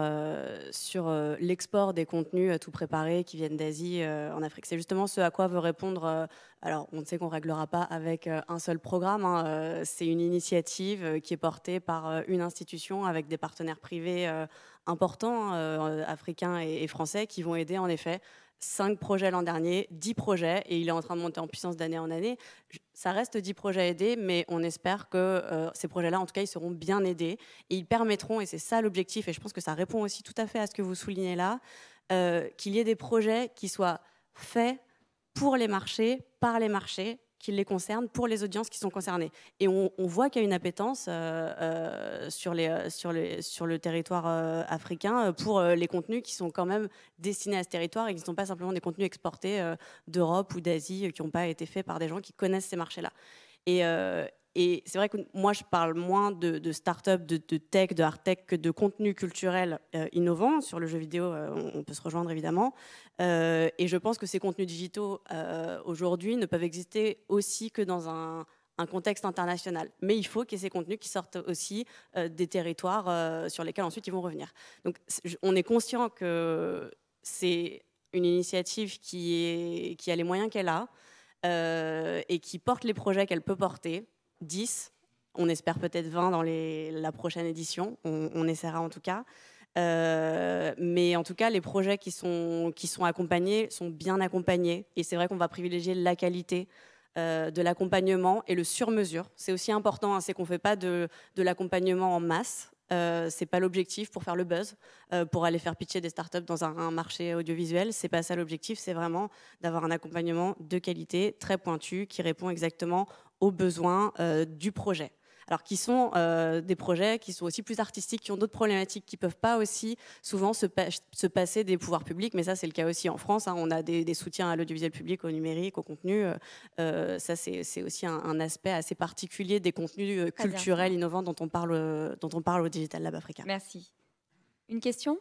l'export des contenus tout préparés qui viennent d'Asie en Afrique. C'est justement ce à quoi veut répondre. Alors, on sait qu'on ne réglera pas avec un seul programme, hein. C'est une initiative qui est portée par une institution avec des partenaires privés importants, africains et français, qui vont aider en effet 5 projets l'an dernier, 10 projets, et il est en train de monter en puissance d'année en année. Ça reste 10 projets aidés, mais on espère que ces projets-là, en tout cas, ils seront bien aidés, et ils permettront, et c'est ça l'objectif, et je pense que ça répond aussi tout à fait à ce que vous soulignez là, qu'il y ait des projets qui soient faits pour les marchés, par les marchés, qui les concernent, pour les audiences qui sont concernées. Et on voit qu'il y a une appétence sur le territoire africain pour les contenus qui sont quand même destinés à ce territoire et qui ne sont pas simplement des contenus exportés d'Europe ou d'Asie, qui n'ont pas été faits par des gens qui connaissent ces marchés-là. Et c'est vrai que moi, je parle moins de start-up, de tech, de hard tech, que de contenu culturel innovant. Sur le jeu vidéo, on peut se rejoindre évidemment. Et je pense que ces contenus digitaux, aujourd'hui, ne peuvent exister aussi que dans un contexte international. Mais il faut qu'il y ait ces contenus qui sortent aussi des territoires sur lesquels ensuite ils vont revenir. Donc on est conscient que c'est une initiative qui a les moyens qu'elle a et qui porte les projets qu'elle peut porter. 10, on espère peut-être 20 dans la prochaine édition, on essaiera en tout cas. Mais en tout cas, les projets qui sont accompagnés sont bien accompagnés. Et c'est vrai qu'on va privilégier la qualité de l'accompagnement et le sur-mesure. C'est aussi important, hein, c'est qu'on ne fait pas de l'accompagnement en masse. C'est pas l'objectif pour faire le buzz, pour aller faire pitcher des startups dans un marché audiovisuel. C'est pas ça l'objectif, c'est vraiment d'avoir un accompagnement de qualité, très pointu, qui répond exactement aux besoins du projet. Alors qui sont des projets qui sont aussi plus artistiques, qui ont d'autres problématiques, qui ne peuvent pas aussi souvent se passer des pouvoirs publics, mais ça c'est le cas aussi en France, hein. On a des soutiens à l'audiovisuel public, au numérique, au contenu. Ça c'est aussi un aspect assez particulier des contenus culturels innovants dont on parle au Digital Lab Africa. Merci. Une question ?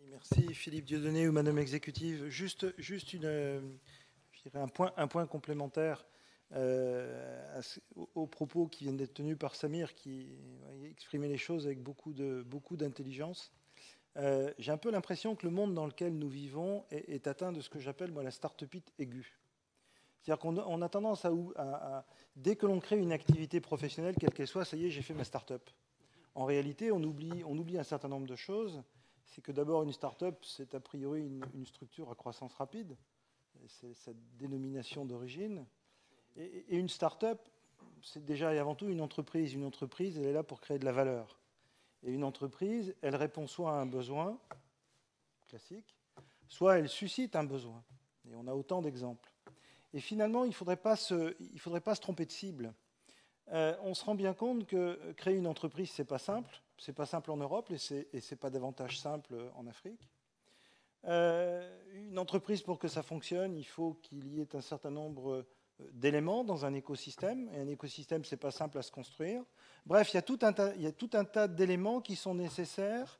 Merci Philippe Dieudonné ou Madame Exécutive. Juste un point complémentaire. Aux propos qui viennent d'être tenus par Samir, qui exprimait les choses avec beaucoup d'intelligence. J'ai un peu l'impression que le monde dans lequel nous vivons est atteint de ce que j'appelle moi la start-upite aiguë. C'est-à-dire qu'on a tendance dès que l'on crée une activité professionnelle, quelle qu'elle soit, ça y est, j'ai fait ma start-up. En réalité, on oublie un certain nombre de choses. C'est que d'abord, une start-up, c'est a priori une structure à croissance rapide. C'est cette dénomination d'origine. Et une start-up, c'est déjà et avant tout une entreprise. Une entreprise, elle est là pour créer de la valeur. Et une entreprise, elle répond soit à un besoin classique, soit elle suscite un besoin. Et on a autant d'exemples. Et finalement, il ne faudrait pas se tromper de cible. On se rend bien compte que créer une entreprise, ce n'est pas simple. Ce n'est pas simple en Europe et ce n'est pas davantage simple en Afrique. Une entreprise, pour que ça fonctionne, il faut qu'il y ait un certain nombre d'éléments dans un écosystème. Et un écosystème, ce n'est pas simple à se construire. Bref, il y a tout un tas d'éléments qui sont nécessaires.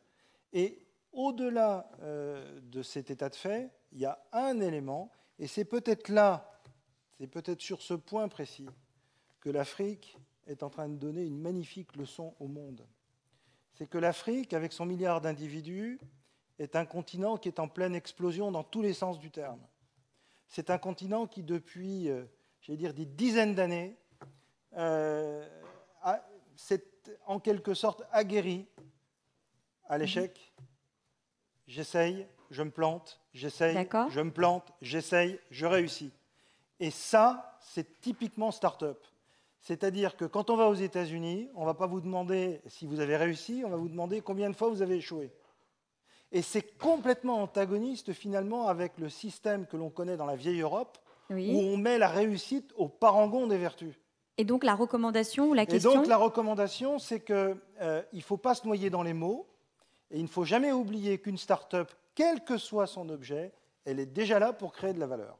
Et au-delà de cet état de fait, il y a un élément, et c'est peut-être sur ce point précis que l'Afrique est en train de donner une magnifique leçon au monde. C'est que l'Afrique, avec son milliard d'individus, est un continent qui est en pleine explosion dans tous les sens du terme. C'est un continent qui, depuis des dizaines d'années, s'est en quelque sorte aguerri à l'échec. J'essaye, je me plante, j'essaye, je me plante, j'essaye, je réussis. Et ça, c'est typiquement start-up. C'est-à-dire que quand on va aux États-Unis, on ne va pas vous demander si vous avez réussi, on va vous demander combien de fois vous avez échoué. Et c'est complètement antagoniste finalement avec le système que l'on connaît dans la vieille Europe, oui, où on met la réussite au parangon des vertus. Et donc la recommandation ou la question ? Et donc la recommandation, c'est qu'il ne faut pas se noyer dans les mots, et il ne faut jamais oublier qu'une start-up, quel que soit son objet, elle est déjà là pour créer de la valeur.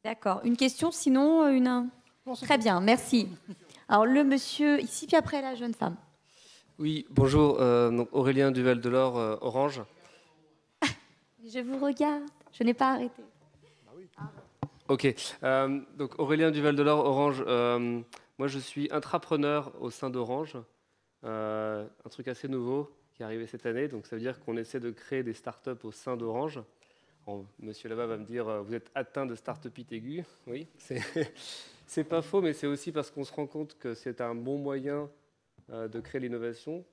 D'accord. Une question, sinon une... Non, très bien, merci. Alors le monsieur ici, puis après la jeune femme. Oui, bonjour, donc Aurélien Duval-Delort, Orange. Je vous regarde, je n'ai pas arrêté. Ok, donc Aurélien Duval-Delort, Orange. Moi, je suis intrapreneur au sein d'Orange. un truc assez nouveau qui est arrivé cette année. Donc ça veut dire qu'on essaie de créer des startups au sein d'Orange. Monsieur là-bas va me dire, vous êtes atteint de start-upite aiguë. Oui, c'est pas faux, mais c'est aussi parce qu'on se rend compte que c'est un bon moyen de créer l'innovation,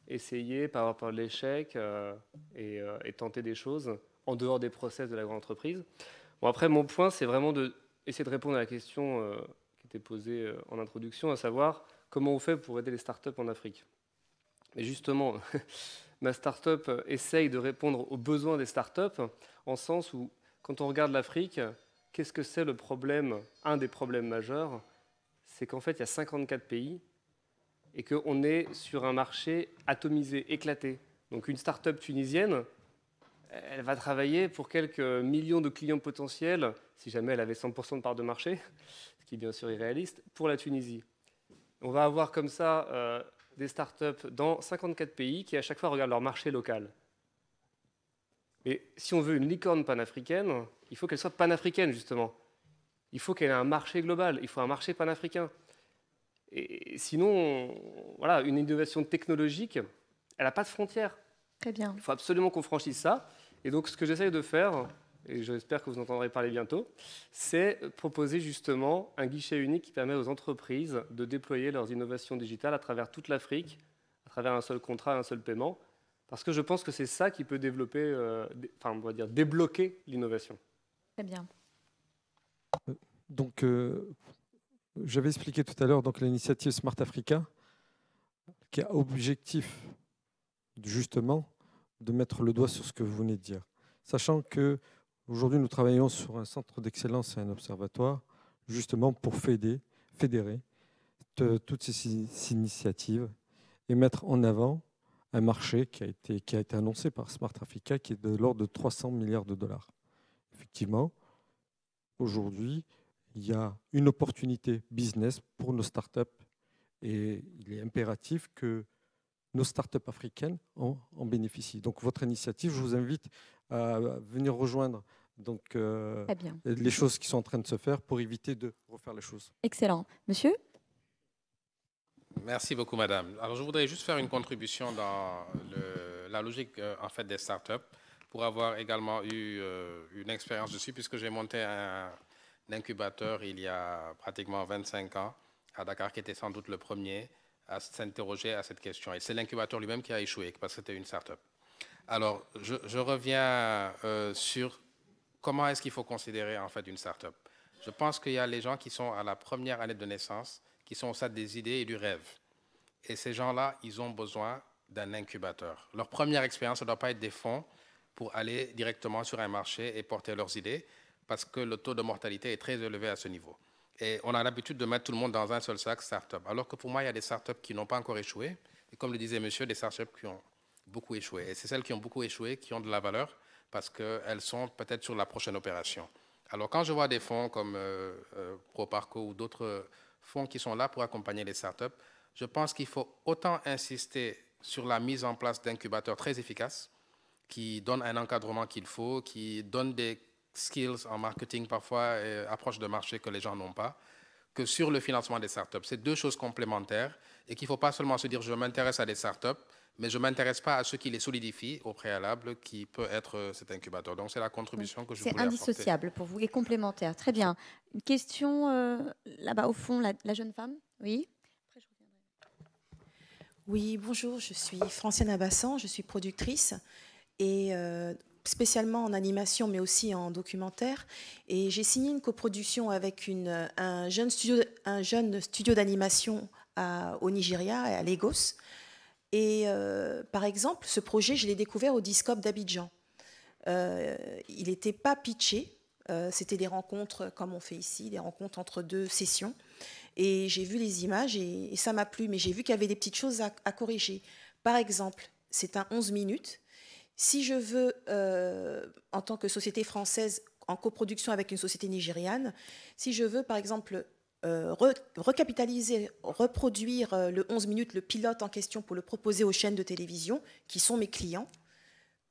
essayer par l'échec et tenter des choses en dehors des process de la grande entreprise. Bon, après, mon point, c'est vraiment d'essayer de répondre à la question qui était posée en introduction, à savoir comment on fait pour aider les startups en Afrique. Mais justement, ma startup essaye de répondre aux besoins des startups, en sens où, quand on regarde l'Afrique, qu'est-ce que c'est le problème? Un des problèmes majeurs, c'est qu'en fait, il y a 54 pays et qu'on est sur un marché atomisé, éclaté. Donc une startup tunisienne, elle va travailler pour quelques millions de clients potentiels, si jamais elle avait 100% de part de marché, ce qui est bien sûr irréaliste, pour la Tunisie. On va avoir comme ça des startups dans 54 pays qui à chaque fois regardent leur marché local. Mais si on veut une licorne panafricaine, il faut qu'elle soit panafricaine, justement. Il faut qu'elle ait un marché global, il faut un marché panafricain. Et sinon, voilà, une innovation technologique, elle n'a pas de frontières. Très bien. Il faut absolument qu'on franchisse ça. Et donc, ce que j'essaye de faire, et j'espère que vous entendrez parler bientôt, c'est proposer justement un guichet unique qui permet aux entreprises de déployer leurs innovations digitales à travers toute l'Afrique, à travers un seul contrat, un seul paiement, parce que je pense que c'est ça qui peut développer, on va dire, débloquer l'innovation. Très bien. Donc, j'avais expliqué tout à l'heure l'initiative Smart Africa, qui a objectif, justement, de mettre le doigt sur ce que vous venez de dire. Sachant qu'aujourd'hui, nous travaillons sur un centre d'excellence et un observatoire, justement pour fédérer toutes ces initiatives et mettre en avant un marché qui a été annoncé par Smart Africa, qui est de l'ordre de 300 milliards de dollars. Effectivement, aujourd'hui, il y a une opportunité business pour nos startups et il est impératif que nos startups africaines en bénéficient. Donc, votre initiative, je vous invite à venir rejoindre les choses qui sont en train de se faire pour éviter de refaire les choses. Excellent. Monsieur ? Merci beaucoup, madame. Alors, je voudrais juste faire une contribution dans la logique en fait, des startups pour avoir également eu une expérience dessus, puisque j'ai monté un incubateur il y a pratiquement 25 ans à Dakar, qui était sans doute le premier à s'interroger à cette question. Et c'est l'incubateur lui-même qui a échoué, parce que c'était une start-up. Alors, je reviens sur comment est-ce qu'il faut considérer en fait une start-up. Je pense qu'il y a les gens qui sont à la première année de naissance, qui sont au stade des idées et du rêve. Et ces gens-là, ils ont besoin d'un incubateur. Leur première expérience, ça ne doit pas être des fonds pour aller directement sur un marché et porter leurs idées, parce que le taux de mortalité est très élevé à ce niveau. Et on a l'habitude de mettre tout le monde dans un seul sac start-up. Alors que pour moi, il y a des start-up qui n'ont pas encore échoué. Et comme le disait monsieur, des start-up qui ont beaucoup échoué. Et c'est celles qui ont beaucoup échoué qui ont de la valeur parce qu'elles sont peut-être sur la prochaine opération. Alors quand je vois des fonds comme ProParco ou d'autres fonds qui sont là pour accompagner les start-up, je pense qu'il faut autant insister sur la mise en place d'incubateurs très efficaces qui donnent un encadrement qu'il faut, qui donnent des skills en marketing parfois et approche de marché que les gens n'ont pas, que sur le financement des startups. C'est deux choses complémentaires et qu'il ne faut pas seulement se dire je m'intéresse à des startups, mais je ne m'intéresse pas à ceux qui les solidifient au préalable, qui peut être cet incubateur. Donc c'est la contribution que je voulais apporter. C'est indissociable pour vous et complémentaire. Très bien. Une question là-bas au fond, la jeune femme. Oui. Oui, bonjour, je suis Franciane Abassan, je suis productrice et spécialement en animation, mais aussi en documentaire. Et j'ai signé une coproduction avec un jeune studio d'animation au Nigeria, à Lagos. Et par exemple, ce projet, je l'ai découvert au Discope d'Abidjan. Il n'était pas pitché. C'était des rencontres, comme on fait ici, des rencontres entre deux sessions. Et j'ai vu les images et ça m'a plu. Mais j'ai vu qu'il y avait des petites choses à corriger. Par exemple, c'est un 11 minutes. Si je veux, en tant que société française, en coproduction avec une société nigériane, si je veux, par exemple, recapitaliser, reproduire le 11 minutes, le pilote en question pour le proposer aux chaînes de télévision, qui sont mes clients,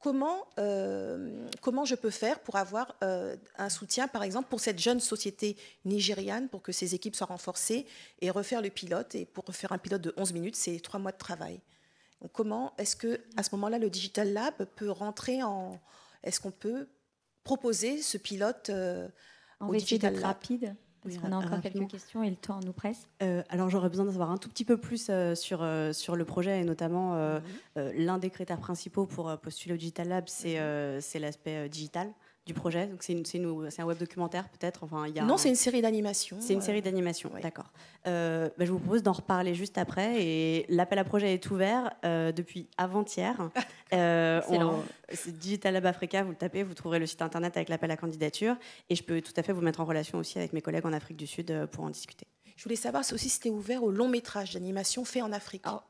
comment je peux faire pour avoir un soutien, par exemple, pour cette jeune société nigériane, pour que ses équipes soient renforcées et refaire le pilote. Et pour refaire un pilote de 11 minutes, c'est 3 mois de travail. Donc comment est-ce qu'à ce moment-là, le Digital Lab peut rentrer en... Est-ce qu'on peut proposer ce pilote on au va essayer Digital d'être Lab? rapide, parce qu'on a encore quelques questions et le temps nous presse. Alors j'aurais besoin d'en savoir un tout petit peu plus sur le projet, et notamment l'un des critères principaux pour postuler au Digital Lab, c'est l'aspect digital du projet. Donc c'est un web documentaire peut-être. Enfin, non, c'est une série d'animation. C'est une série d'animation, ouais. D'accord. Je vous propose d'en reparler juste après. Et l'appel à projet est ouvert depuis avant-hier. C'est Digital Lab Africa, vous le tapez, vous trouverez le site internet avec l'appel à candidature. Et je peux tout à fait vous mettre en relation aussi avec mes collègues en Afrique du Sud pour en discuter. Je voulais savoir si aussi c'était ouvert aux longs métrages d'animation faits en Afrique. Alors,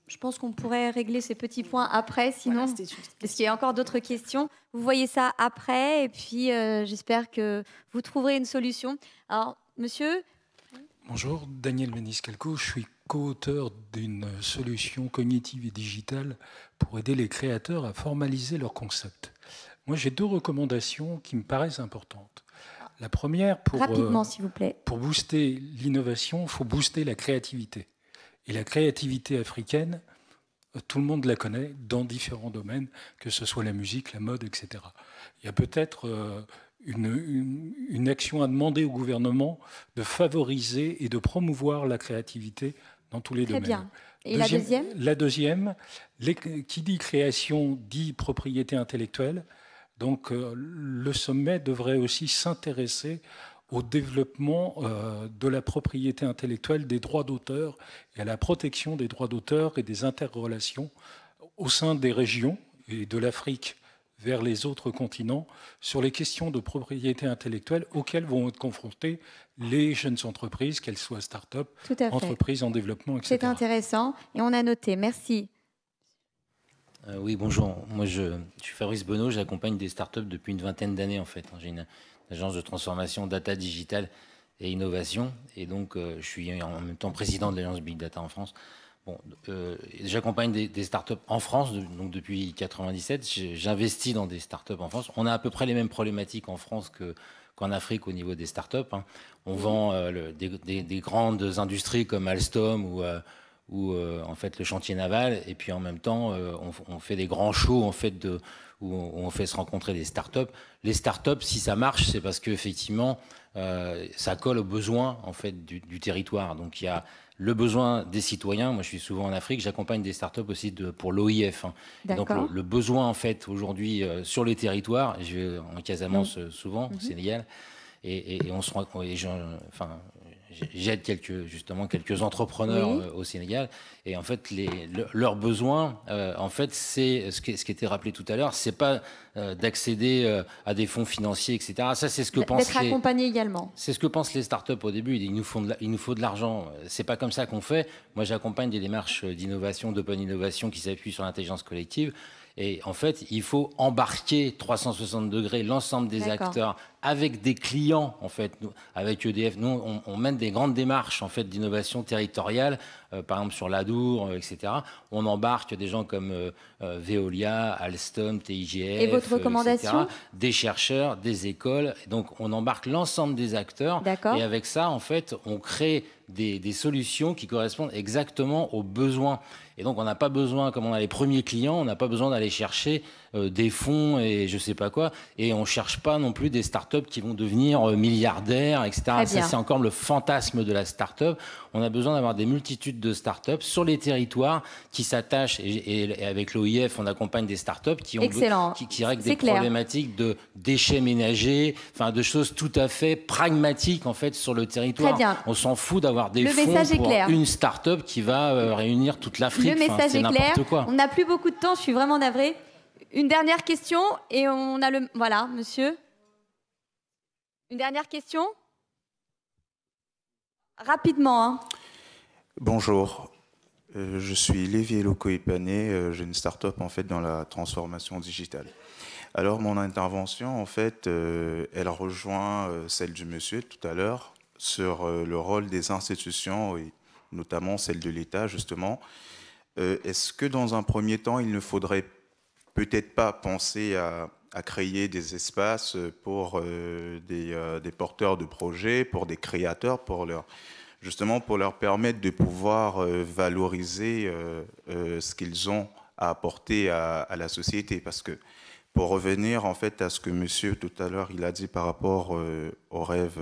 je pense qu'on pourrait régler ces petits points après, sinon, voilà, parce qu'il y a encore d'autres questions. Vous voyez ça après, et puis j'espère que vous trouverez une solution. Alors, monsieur. Bonjour, Daniel Meniscalco. Je suis co-auteur d'une solution cognitive et digitale pour aider les créateurs à formaliser leur concept. Moi, j'ai 2 recommandations qui me paraissent importantes. La première, rapidement, s'il vous plaît. Pour booster l'innovation, il faut booster la créativité. Et la créativité africaine, tout le monde la connaît dans différents domaines, que ce soit la musique, la mode, etc. Il y a peut-être une action à demander au gouvernement de favoriser et de promouvoir la créativité dans tous les domaines. Très bien. Et la deuxième ? La deuxième, qui dit création dit propriété intellectuelle. Donc le sommet devrait aussi s'intéresser au développement de la propriété intellectuelle, des droits d'auteur et à la protection des droits d'auteur et des interrelations au sein des régions et de l'Afrique vers les autres continents sur les questions de propriété intellectuelle auxquelles vont être confrontées les jeunes entreprises, qu'elles soient start-up, entreprises en développement, etc. C'est intéressant et on a noté. Merci. Oui, bonjour. Moi, je suis Fabrice Bonneau, j'accompagne des startups depuis une vingtaine d'années en fait. J'ai une agence de transformation data digitale et innovation. Et donc, je suis en même temps président de l'Alliance Big Data en France. Bon, j'accompagne des startups en France donc depuis 1997. J'investis dans des startups en France. On a à peu près les mêmes problématiques en France qu'en Afrique au niveau des startups. On vend des grandes industries comme Alstom ou en fait le chantier naval. Et puis en même temps, on fait des grands shows en fait où on fait se rencontrer des startups. Les startups, si ça marche, c'est parce qu'effectivement, ça colle aux besoins en fait du territoire. Donc il y a le besoin des citoyens. Moi, je suis souvent en Afrique. J'accompagne des startups aussi pour l'OIF. Donc le besoin en fait aujourd'hui sur les territoires. Je vais en Casamance souvent, au Sénégal, et on se rend. J'aide quelques entrepreneurs au Sénégal, et en fait leurs besoins, en fait, c'est ce qui était rappelé tout à l'heure, c'est pas d'accéder à des fonds financiers, etc. Ça, c'est ce que pensent d'être accompagné également. C'est ce que pensent les startups au début. Il nous faut de l'argent. C'est pas comme ça qu'on fait. Moi, j'accompagne des démarches d'innovation, d'open innovation qui s'appuient sur l'intelligence collective. Et en fait, il faut embarquer 360 degrés l'ensemble des acteurs avec des clients, en fait. Avec EDF, nous, on mène des grandes démarches en fait, d'innovation territoriale, par exemple sur l'Adour, etc. On embarque des gens comme Veolia, Alstom, TIGF, et votre recommandation, etc., des chercheurs, des écoles. Donc, on embarque l'ensemble des acteurs. Et avec ça, en fait, on crée des solutions qui correspondent exactement aux besoins. Et donc, on n'a pas besoin, comme on a les premiers clients, on n'a pas besoin d'aller chercher des fonds et je ne sais pas quoi. Et on ne cherche pas non plus des startups qui vont devenir milliardaires, etc. Ça, c'est encore le fantasme de la startup. On a besoin d'avoir des multitudes de startups sur les territoires qui s'attachent. Et avec l'OIF, on accompagne des startups qui règlent des problématiques de déchets ménagers, enfin de choses tout à fait pragmatiques en fait sur le territoire. On s'en fout d'avoir des fonds pour une startup qui va réunir toute l'Afrique. Le message est clair. On n'a plus beaucoup de temps. Je suis vraiment navrée. Une dernière question et on a le... Voilà, monsieur. Une dernière question ? Rapidement. Hein. Bonjour, je suis Lévi Eloko-Ipané, j'ai une start-up en fait dans la transformation digitale. Alors mon intervention en fait, elle rejoint celle du monsieur tout à l'heure sur le rôle des institutions et notamment celle de l'État justement. Est-ce que dans un premier temps il ne faudrait peut-être pas penser à créer des espaces pour des porteurs de projets, pour des créateurs, justement pour leur permettre de pouvoir valoriser ce qu'ils ont à apporter à la société. Parce que pour revenir en fait à ce que monsieur tout à l'heure il a dit par rapport au rêve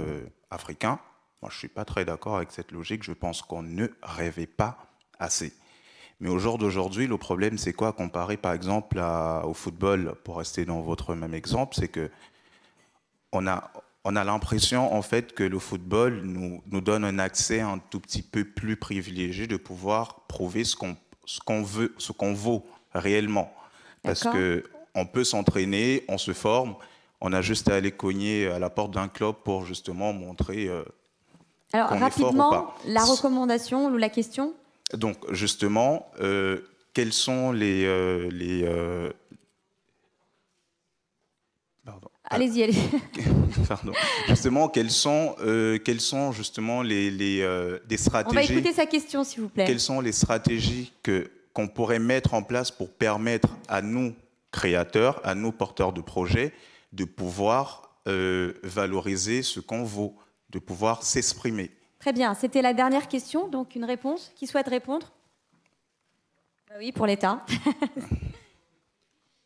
africain, moi je ne suis pas très d'accord avec cette logique, je pense qu'on ne rêvait pas assez. Mais au jour d'aujourd'hui, le problème c'est quoi comparé par exemple au football, pour rester dans votre même exemple, c'est que on a l'impression en fait que le football nous donne un accès un tout petit peu plus privilégié de pouvoir prouver ce qu'on veut, ce qu'on vaut réellement. Parce que on peut s'entraîner, on se forme, on a juste à aller cogner à la porte d'un club pour justement montrer Alors, qu'on est fort ou rapidement, pas. la recommandation ou la question? Donc, justement, quels sont Pardon. Allez-y, allez. Pardon. Justement, quelles sont justement des stratégies... On va écouter sa question, s'il vous plaît. Quelles sont les stratégies qu'on pourrait mettre en place pour permettre à nous, créateurs, à nous, porteurs de projets, de pouvoir valoriser ce qu'on vaut, de pouvoir s'exprimer? Très bien, c'était la dernière question, donc une réponse. Qui souhaite répondre? Oui, pour l'État.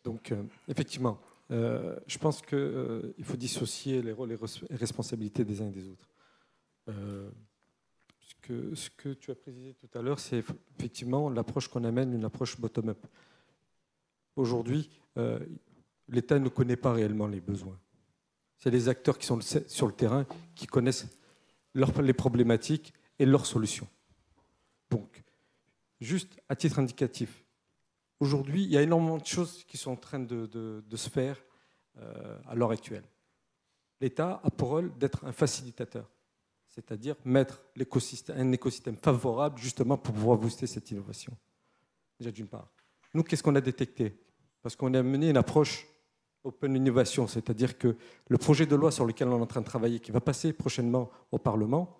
Donc, effectivement, je pense qu'il faut dissocier les rôles et les responsabilités des uns et des autres. Ce que tu as précisé tout à l'heure, c'est effectivement l'approche qu'on amène, une approche bottom-up. Aujourd'hui, l'État ne connaît pas réellement les besoins. C'est les acteurs qui sont sur le terrain qui connaissent les problématiques et leurs solutions. Donc, juste à titre indicatif, aujourd'hui, il y a énormément de choses qui sont en train de se faire à l'heure actuelle. L'État a pour rôle d'être un facilitateur, c'est-à-dire mettre un écosystème favorable justement pour pouvoir booster cette innovation. Déjà d'une part. Nous, qu'est-ce qu'on a détecté? Parce qu'on a mené une approche Open Innovation, c'est-à-dire que le projet de loi sur lequel on est en train de travailler, qui va passer prochainement au Parlement,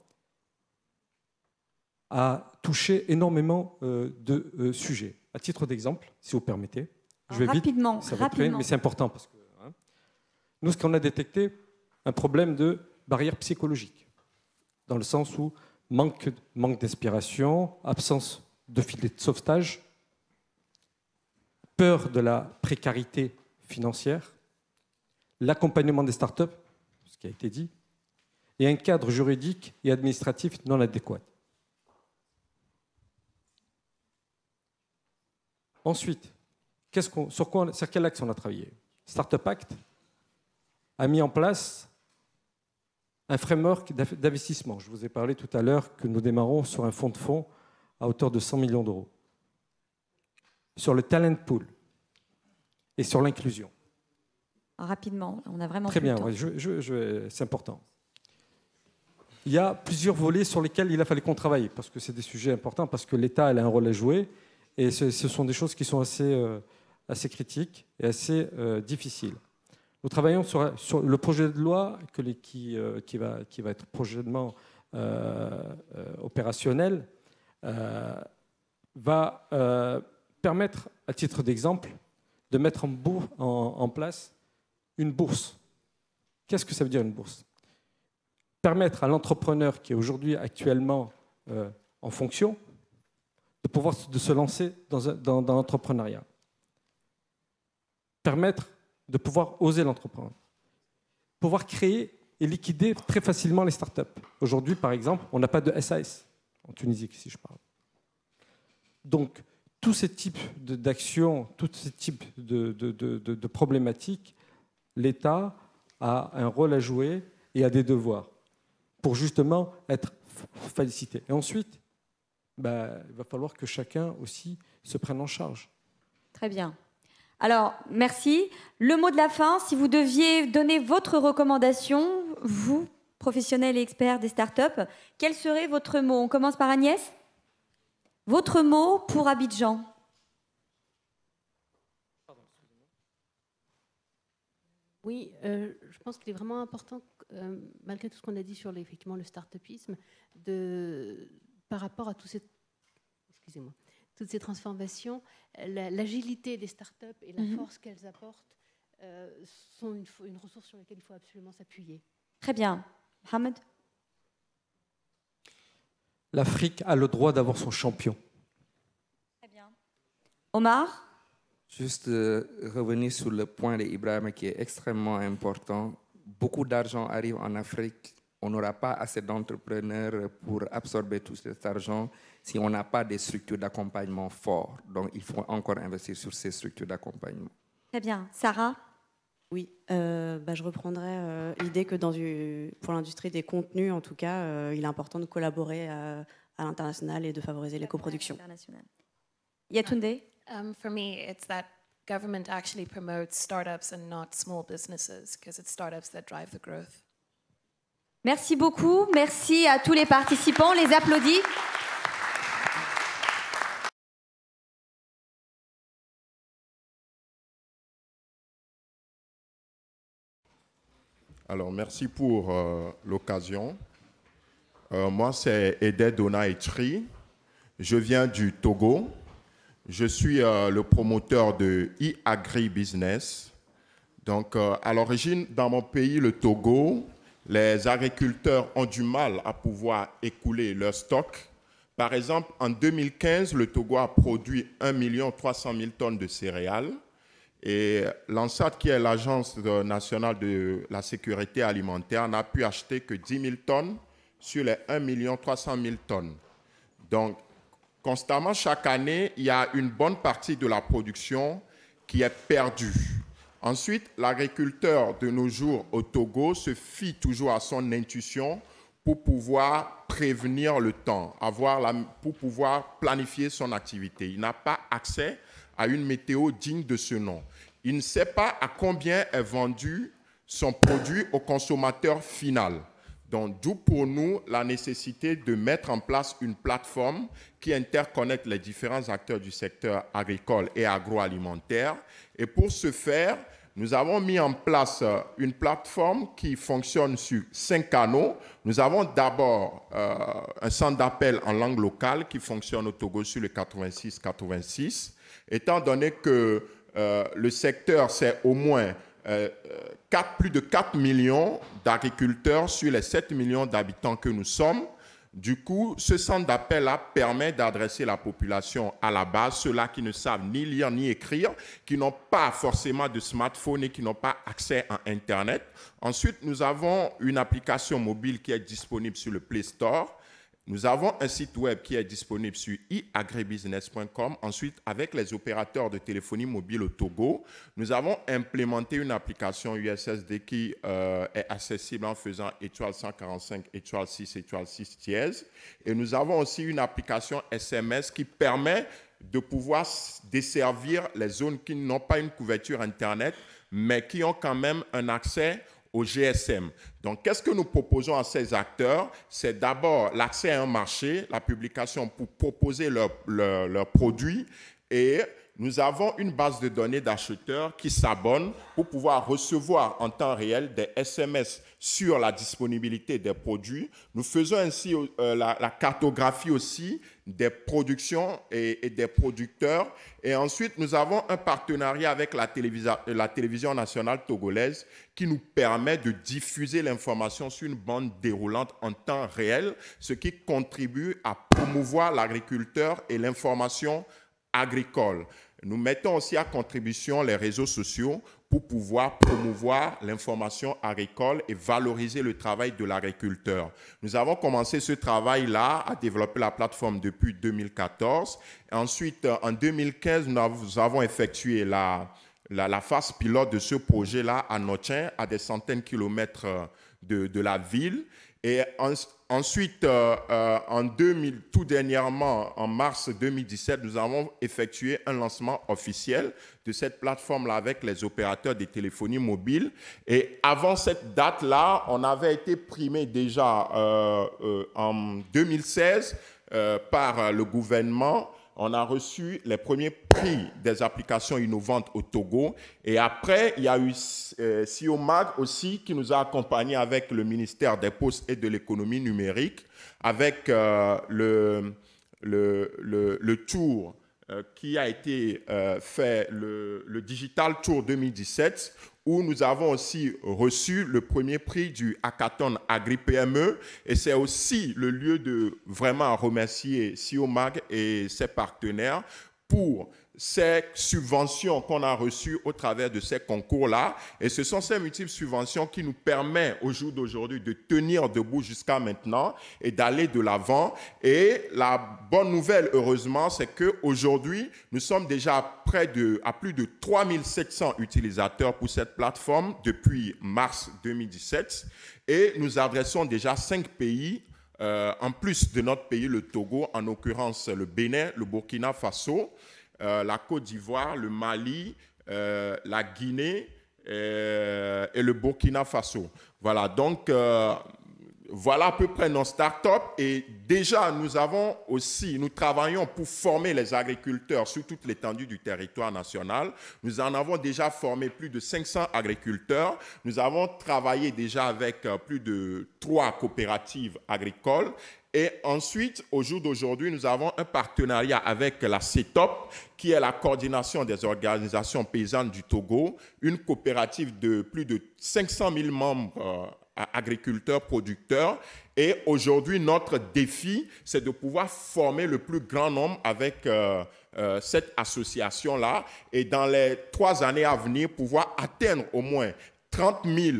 a touché énormément de sujets. À titre d'exemple, si vous permettez, je vais rapidement, vite, ça va très, mais c'est important parce que nous, ce qu'on a détecté, un problème de barrière psychologique, dans le sens où manque d'inspiration, absence de filet de sauvetage, peur de la précarité financière, l'accompagnement des startups, ce qui a été dit, et un cadre juridique et administratif non adéquat. Ensuite, sur quel axe on a travaillé? Startup Act a mis en place un framework d'investissement. Je vous ai parlé tout à l'heure que nous démarrons sur un fonds de fonds à hauteur de 100 millions d'euros. Sur le talent pool et sur l'inclusion. Rapidement, on a vraiment très bien, ouais, c'est important. Il y a plusieurs volets sur lesquels il a fallu qu'on travaille, parce que c'est des sujets importants, parce que l'État a un rôle à jouer, et ce sont des choses qui sont assez critiques et assez difficiles. Nous travaillons sur le projet de loi qui va être prochainement opérationnel, va permettre, à titre d'exemple, de mettre en place une bourse. Qu'est-ce que ça veut dire une bourse? Permettre à l'entrepreneur qui est aujourd'hui actuellement en fonction de se lancer dans l'entrepreneuriat. Permettre de pouvoir oser l'entreprendre. Pouvoir créer et liquider très facilement les startups. Aujourd'hui, par exemple, on n'a pas de SAS en Tunisie, si je parle. Donc, tous ces types d'actions, tous ces types de problématiques, l'État a un rôle à jouer et a des devoirs pour justement être félicité. Et ensuite, il va falloir que chacun aussi se prenne en charge. Très bien. Alors, merci. Le mot de la fin, si vous deviez donner votre recommandation, vous, professionnels et experts des startups, quel serait votre mot? On commence par Agnès. Votre mot pour Abidjan? Oui, je pense qu'il est vraiment important, malgré tout ce qu'on a dit sur effectivement le start-upisme, par rapport à tous toutes ces transformations, l'agilité des startups et la force qu'elles apportent sont une ressource sur laquelle il faut absolument s'appuyer. Très bien. Mohamed? L'Afrique a le droit d'avoir son champion. Très bien. Omar? Juste revenir sur le point d'Ibrahim qui est extrêmement important. Beaucoup d'argent arrive en Afrique. On n'aura pas assez d'entrepreneurs pour absorber tout cet argent si on n'a pas des structures d'accompagnement fortes. Donc, il faut encore investir sur ces structures d'accompagnement. Très bien. Sarah? Oui, je reprendrai l'idée que pour l'industrie des contenus, en tout cas, il est important de collaborer à l'international et de favoriser les coproductions. Yetunde? For me, it's that government actually promotes startups and not small businesses, because it's startups that drive the growth. Merci beaucoup. Merci à tous les participants. On les applaudit. Alors, merci pour l'occasion. Moi, c'est Ede Dona Etri. Je viens du Togo. Je suis le promoteur de e-agribusiness. Donc, à l'origine, dans mon pays, le Togo, les agriculteurs ont du mal à pouvoir écouler leur stock. Par exemple, en 2015, le Togo a produit 1 300 000 tonnes de céréales. Et l'ANSAT, qui est l'Agence nationale de la sécurité alimentaire, n'a pu acheter que 10 000 tonnes sur les 1 300 000 tonnes. Donc, constamment, chaque année, il y a une bonne partie de la production qui est perdue. Ensuite, l'agriculteur de nos jours au Togo se fie toujours à son intuition pour pouvoir prévenir le temps, pour pouvoir planifier son activité. Il n'a pas accès à une météo digne de ce nom. Il ne sait pas à combien est vendu son produit au consommateur final. Donc, d'où pour nous la nécessité de mettre en place une plateforme qui interconnecte les différents acteurs du secteur agricole et agroalimentaire. Et pour ce faire, nous avons mis en place une plateforme qui fonctionne sur 5 canaux. Nous avons d'abord un centre d'appel en langue locale qui fonctionne au Togo sur le 86-86. Étant donné que le secteur, c'est au moins plus de 4 millions d'agriculteurs sur les 7 millions d'habitants que nous sommes. Du coup, ce centre d'appel-là permet d'adresser la population à la base, ceux-là qui ne savent ni lire ni écrire, qui n'ont pas forcément de smartphone et qui n'ont pas accès à Internet. Ensuite, nous avons une application mobile qui est disponible sur le Play Store. Nous avons un site web qui est disponible sur e-agribusiness.com. Ensuite, avec les opérateurs de téléphonie mobile au Togo, nous avons implémenté une application USSD qui est accessible en faisant étoile 145, étoile 6, étoile 6 dièse. Et nous avons aussi une application SMS qui permet de pouvoir desservir les zones qui n'ont pas une couverture Internet, mais qui ont quand même un accès au GSM. Donc, qu'est-ce que nous proposons à ces acteurs? C'est d'abord l'accès à un marché, la publication pour proposer leurs produits, et nous avons une base de données d'acheteurs qui s'abonnent pour pouvoir recevoir en temps réel des SMS sur la disponibilité des produits. Nous faisons ainsi la cartographie aussi des productions et des producteurs. Et ensuite, nous avons un partenariat avec la télévision nationale togolaise qui nous permet de diffuser l'information sur une bande déroulante en temps réel, ce qui contribue à promouvoir l'agriculteur et l'information agricole. Nous mettons aussi à contribution les réseaux sociaux pour pouvoir promouvoir l'information agricole et valoriser le travail de l'agriculteur. Nous avons commencé ce travail-là à développer la plateforme depuis 2014. Ensuite, en 2015, nous avons effectué la phase pilote de ce projet-là à Notchen, à des centaines de kilomètres de la ville. Et ensuite, tout dernièrement, en mars 2017, nous avons effectué un lancement officiel de cette plateforme-là avec les opérateurs des téléphonies mobiles. Et avant cette date-là, on avait été primé déjà en 2016 par le gouvernement. On a reçu les premiers prix des applications innovantes au Togo. Et après, il y a eu SIOMAG aussi qui nous a accompagnés avec le ministère des Postes et de l'économie numérique, avec le tour qui a été fait, le Digital Tour 2017, où nous avons aussi reçu le premier prix du Hackathon Agri-PME. Et c'est aussi le lieu de vraiment remercier CIOMAG et ses partenaires pour ces subventions qu'on a reçues au travers de ces concours-là. Et ce sont ces multiples subventions qui nous permettent au jour d'aujourd'hui de tenir debout jusqu'à maintenant et d'aller de l'avant. Et la bonne nouvelle, heureusement, c'est qu'aujourd'hui, nous sommes déjà à plus de 3700 utilisateurs pour cette plateforme depuis mars 2017. Et nous adressons déjà 5 pays, en plus de notre pays, le Togo, en l'occurrence le Bénin, le Burkina Faso, la Côte d'Ivoire, le Mali, la Guinée et le Burkina Faso. Voilà, donc voilà à peu près nos startups. Et déjà, nous travaillons pour former les agriculteurs sur toute l'étendue du territoire national. Nous en avons déjà formé plus de 500 agriculteurs. Nous avons travaillé déjà avec plus de 3 coopératives agricoles. Et ensuite, au jour d'aujourd'hui, nous avons un partenariat avec la CETOP, qui est la coordination des organisations paysannes du Togo, une coopérative de plus de 500 000 membres agriculteurs, producteurs. Et aujourd'hui, notre défi, c'est de pouvoir former le plus grand nombre avec cette association-là. Et dans les 3 années à venir, pouvoir atteindre au moins 30 000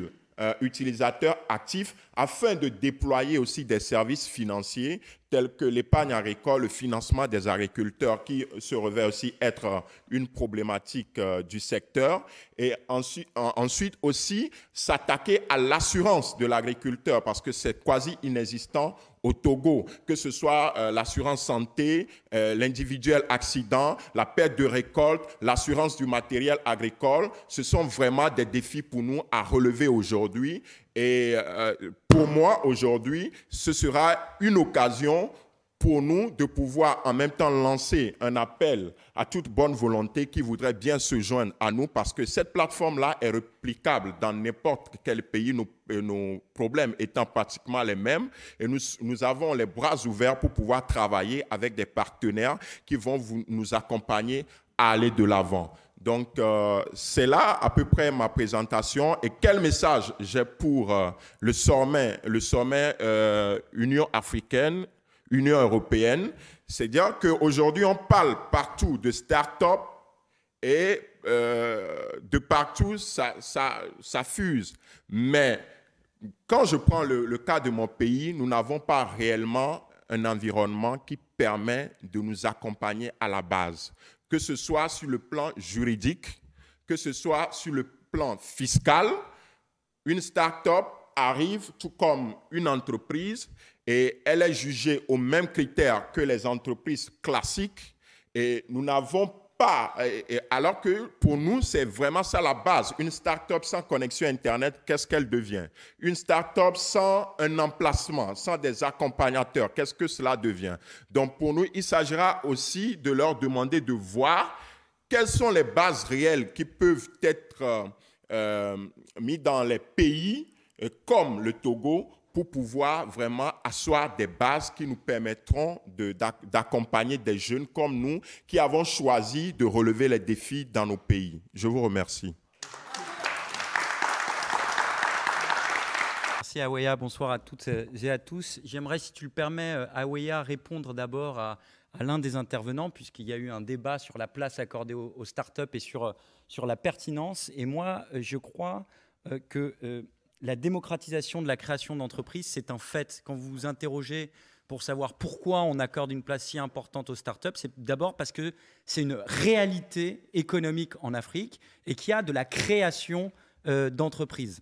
utilisateurs actifs afin de déployer aussi des services financiers tels que l'épargne agricole, le financement des agriculteurs qui se révèle aussi être une problématique du secteur. Et ensuite aussi s'attaquer à l'assurance de l'agriculteur parce que c'est quasi inexistant au Togo, que ce soit l'assurance santé, l'individuel accident, la perte de récolte, l'assurance du matériel agricole. Ce sont vraiment des défis pour nous à relever aujourd'hui. Et pour moi, aujourd'hui, ce sera une occasion pour nous de pouvoir en même temps lancer un appel à toute bonne volonté qui voudrait bien se joindre à nous parce que cette plateforme-là est réplicable dans n'importe quel pays, nos problèmes étant pratiquement les mêmes. Et nous avons les bras ouverts pour pouvoir travailler avec des partenaires qui vont nous accompagner à aller de l'avant. Donc, c'est là à peu près ma présentation. Et quel message j'ai pour le sommet Union africaine, Union européenne? C'est-à-dire qu'aujourd'hui, on parle partout de start-up et de partout, ça fuse. Mais quand je prends le cas de mon pays, nous n'avons pas réellement un environnement qui permet de nous accompagner à la base, que ce soit sur le plan juridique, que ce soit sur le plan fiscal. Une start-up arrive tout comme une entreprise et elle est jugée aux mêmes critères que les entreprises classiques et nous n'avons pas, alors que pour nous, c'est vraiment ça la base. Une start-up sans connexion Internet, qu'est-ce qu'elle devient? Une start-up sans un emplacement, sans des accompagnateurs, qu'est-ce que cela devient? Donc pour nous, il s'agira aussi de leur demander de voir quelles sont les bases réelles qui peuvent être mises dans les pays comme le Togo pour pouvoir vraiment asseoir des bases qui nous permettront d'accompagner des jeunes comme nous qui avons choisi de relever les défis dans nos pays. Je vous remercie. Merci Aweya, bonsoir à toutes et à tous. J'aimerais, si tu le permets, Aweya, répondre d'abord à l'un des intervenants, puisqu'il y a eu un débat sur la place accordée aux startups et sur la pertinence. Et moi, je crois que la démocratisation de la création d'entreprises, c'est un fait. Quand vous vous interrogez pour savoir pourquoi on accorde une place si importante aux startups, c'est d'abord parce que c'est une réalité économique en Afrique et qu'il y a de la création d'entreprises.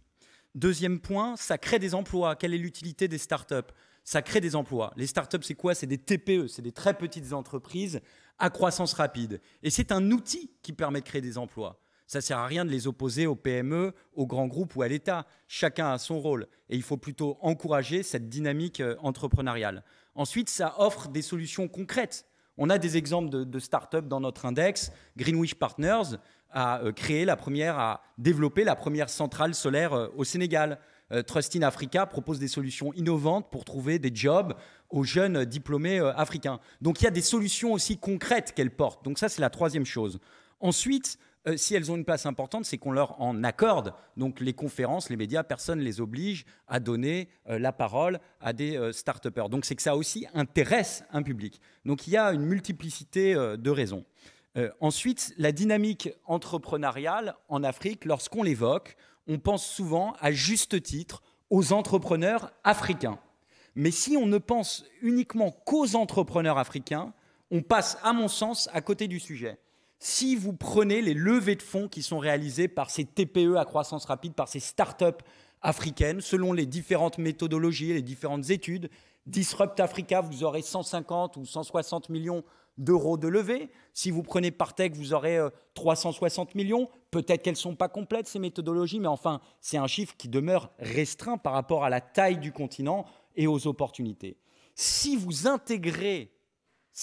Deuxième point, ça crée des emplois. Quelle est l'utilité des startups? Ça crée des emplois. Les startups, c'est quoi? C'est des TPE, c'est des très petites entreprises à croissance rapide. Et c'est un outil qui permet de créer des emplois. Ça ne sert à rien de les opposer aux PME, aux grands groupes ou à l'État. Chacun a son rôle. Et il faut plutôt encourager cette dynamique entrepreneuriale. Ensuite, ça offre des solutions concrètes. On a des exemples de start-up dans notre index. Greenwich Partners, a développé la première centrale solaire au Sénégal. Trust in Africa propose des solutions innovantes pour trouver des jobs aux jeunes diplômés africains. Donc il y a des solutions aussi concrètes qu'elles portent. Donc ça, c'est la troisième chose. Ensuite, si elles ont une place importante, c'est qu'on leur en accorde. Donc les conférences, les médias, personne ne les oblige à donner la parole à des start-upers. Donc c'est que ça aussi intéresse un public. Donc il y a une multiplicité de raisons. Ensuite, la dynamique entrepreneuriale en Afrique, lorsqu'on l'évoque, on pense souvent, à juste titre, aux entrepreneurs africains. Mais si on ne pense uniquement qu'aux entrepreneurs africains, on passe, à mon sens, à côté du sujet. Si vous prenez les levées de fonds qui sont réalisées par ces TPE à croissance rapide, par ces start-up africaines, selon les différentes méthodologies, les différentes études, Disrupt Africa, vous aurez 150 ou 160 millions d'euros de levée. Si vous prenez Partech, vous aurez 360 millions. Peut-être qu'elles ne sont pas complètes, ces méthodologies, mais enfin, c'est un chiffre qui demeure restreint par rapport à la taille du continent et aux opportunités. Si vous intégrez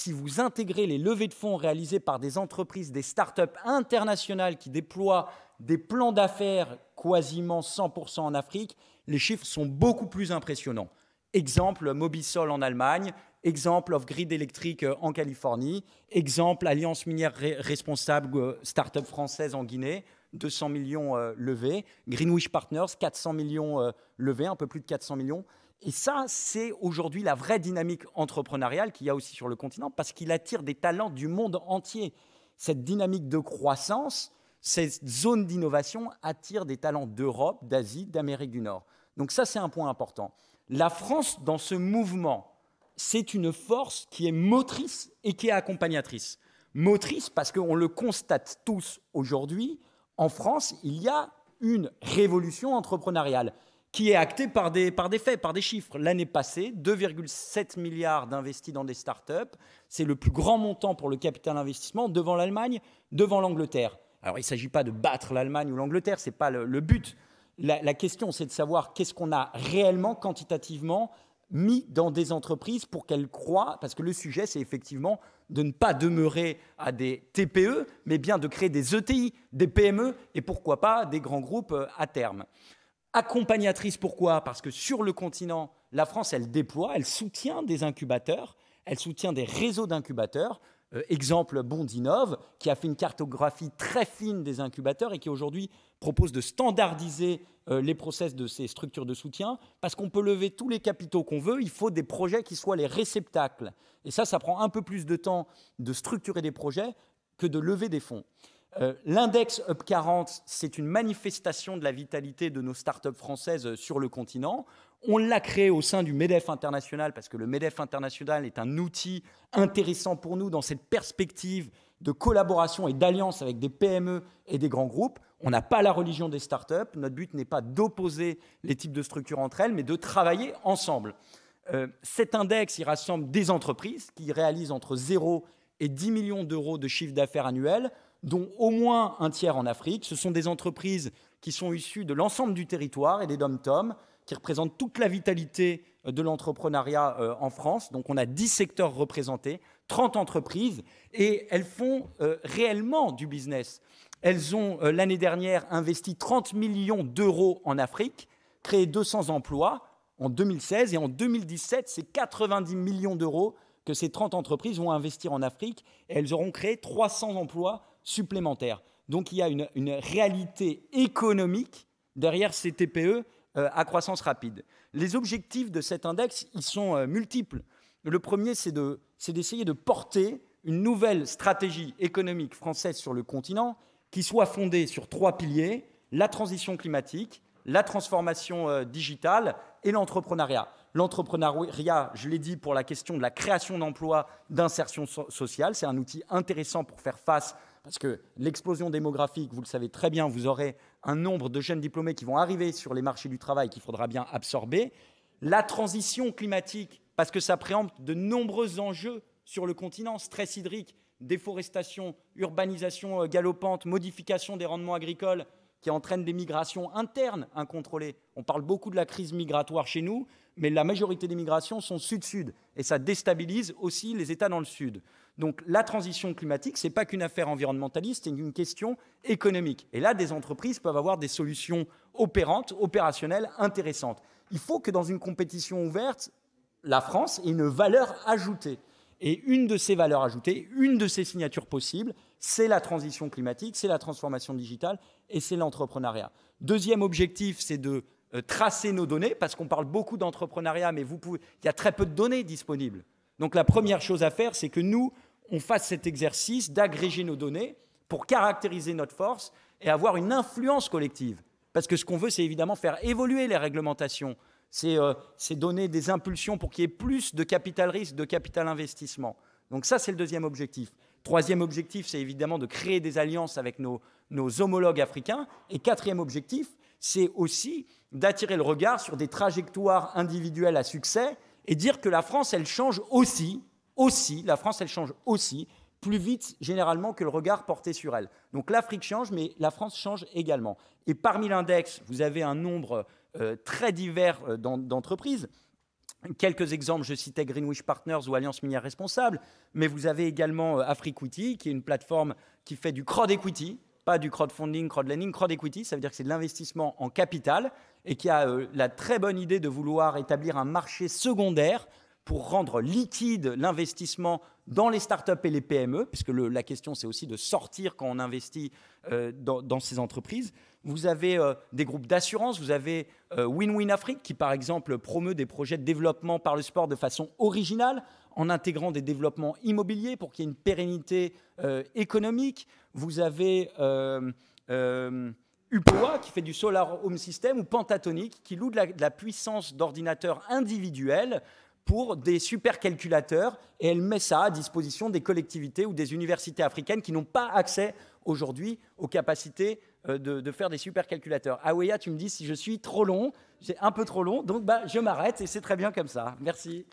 les levées de fonds réalisées par des entreprises, des start-up internationales qui déploient des plans d'affaires quasiment 100% en Afrique, les chiffres sont beaucoup plus impressionnants. Exemple, Mobisol en Allemagne, exemple Off-Grid électrique en Californie, exemple Alliance minière responsable, start-up française en Guinée, 200 millions levés, Greenwich Partners, 400 millions levés, un peu plus de 400 millions. Et ça, c'est aujourd'hui la vraie dynamique entrepreneuriale qu'il y a aussi sur le continent, parce qu'il attire des talents du monde entier. Cette dynamique de croissance, cette zone d'innovation attire des talents d'Europe, d'Asie, d'Amérique du Nord. Donc ça, c'est un point important. La France, dans ce mouvement, c'est une force qui est motrice et qui est accompagnatrice. Motrice parce qu'on le constate tous aujourd'hui, en France, il y a une révolution entrepreneuriale qui est actée par des faits, par des chiffres. L'année passée, 2,7 milliards d'investis dans des startups. C'est le plus grand montant pour le capital investissement devant l'Allemagne, devant l'Angleterre. Alors, il ne s'agit pas de battre l'Allemagne ou l'Angleterre, ce n'est pas le but. La question, c'est de savoir qu'est-ce qu'on a réellement, quantitativement, mis dans des entreprises pour qu'elles croient, parce que le sujet, c'est effectivement de ne pas demeurer à des TPE, mais bien de créer des ETI, des PME, et pourquoi pas des grands groupes à terme. Accompagnatrice, pourquoi? Parce que sur le continent, la France, elle déploie, elle soutient des incubateurs, elle soutient des réseaux d'incubateurs. Exemple, Bondinov, qui a fait une cartographie très fine des incubateurs et qui aujourd'hui propose de standardiser les process de ces structures de soutien, parce qu'on peut lever tous les capitaux qu'on veut, il faut des projets qui soient les réceptacles. Et ça prend un peu plus de temps de structurer des projets que de lever des fonds. L'index Up 40, c'est une manifestation de la vitalité de nos startups françaises sur le continent. On l'a créé au sein du MEDEF International parce que le MEDEF International est un outil intéressant pour nous dans cette perspective de collaboration et d'alliance avec des PME et des grands groupes. On n'a pas la religion des startups. Notre but n'est pas d'opposer les types de structures entre elles, mais de travailler ensemble. Cet index, il rassemble des entreprises qui réalisent entre 0 et 10 millions d'euros de chiffre d'affaires annuel, dont au moins un tiers en Afrique. Ce sont des entreprises qui sont issues de l'ensemble du territoire et des dom-toms, qui représentent toute la vitalité de l'entrepreneuriat en France. Donc on a 10 secteurs représentés, 30 entreprises, et elles font réellement du business. Elles ont, l'année dernière, investi 30 millions d'euros en Afrique, créé 200 emplois en 2016, et en 2017, c'est 90 millions d'euros que ces 30 entreprises vont investir en Afrique, et elles auront créé 300 emplois supplémentaires. Donc il y a une réalité économique derrière ces TPE à croissance rapide. Les objectifs de cet index, ils sont multiples. Le premier, c'est d'essayer de porter une nouvelle stratégie économique française sur le continent qui soit fondée sur 3 piliers, la transition climatique, la transformation digitale et l'entrepreneuriat. L'entrepreneuriat, je l'ai dit, pour la question de la création d'emplois, d'insertion sociale, c'est un outil intéressant pour faire face, parce que l'explosion démographique, vous le savez très bien, vous aurez un nombre de jeunes diplômés qui vont arriver sur les marchés du travail qu'il faudra bien absorber. La transition climatique, parce que ça préempte de nombreux enjeux sur le continent, stress hydrique, déforestation, urbanisation galopante, modification des rendements agricoles, qui entraînent des migrations internes incontrôlées. On parle beaucoup de la crise migratoire chez nous, mais la majorité des migrations sont sud-sud, et ça déstabilise aussi les États dans le sud. Donc la transition climatique, ce n'est pas qu'une affaire environnementaliste, c'est une question économique. Et là, des entreprises peuvent avoir des solutions opérantes, opérationnelles, intéressantes. Il faut que dans une compétition ouverte, la France ait une valeur ajoutée. Et une de ces valeurs ajoutées, une de ces signatures possibles, c'est la transition climatique, c'est la transformation digitale et c'est l'entrepreneuriat. Deuxième objectif, c'est de tracer nos données, parce qu'on parle beaucoup d'entrepreneuriat, mais il y a très peu de données disponibles. Donc la première chose à faire, c'est que nous, on fasse cet exercice d'agréger nos données pour caractériser notre force et avoir une influence collective. Parce que ce qu'on veut, c'est évidemment faire évoluer les réglementations. C'est donner des impulsions pour qu'il y ait plus de capital risque, de capital investissement. Donc ça, c'est le deuxième objectif. Troisième objectif, c'est évidemment de créer des alliances avec nos homologues africains. Et quatrième objectif, c'est aussi d'attirer le regard sur des trajectoires individuelles à succès et dire que la France, elle change aussi, la France, elle change aussi, plus vite généralement que le regard porté sur elle. Donc l'Afrique change, mais la France change également. Et parmi l'index, vous avez un nombre très divers d'entreprises. Quelques exemples, je citais Greenwich Partners ou Alliance Minière Responsable, mais vous avez également Afriquity, qui est une plateforme qui fait du crowd equity, pas du crowdfunding, crowdlending, crowd equity, ça veut dire que c'est de l'investissement en capital et qui a la très bonne idée de vouloir établir un marché secondaire pour rendre liquide l'investissement dans les startups et les PME, puisque la question c'est aussi de sortir quand on investit dans ces entreprises. Vous avez des groupes d'assurance, vous avez Win-Win Afrique qui par exemple promeut des projets de développement par le sport de façon originale, en intégrant des développements immobiliers pour qu'il y ait une pérennité économique. Vous avez Upoa qui fait du Solar Home System ou Pentatonic qui loue de la puissance d'ordinateurs individuels pour des supercalculateurs et elle met ça à disposition des collectivités ou des universités africaines qui n'ont pas accès aujourd'hui aux capacités de faire des supercalculateurs. Aweya, tu me dis si je suis trop long, c'est un peu trop long, donc je m'arrête et c'est très bien comme ça. Merci.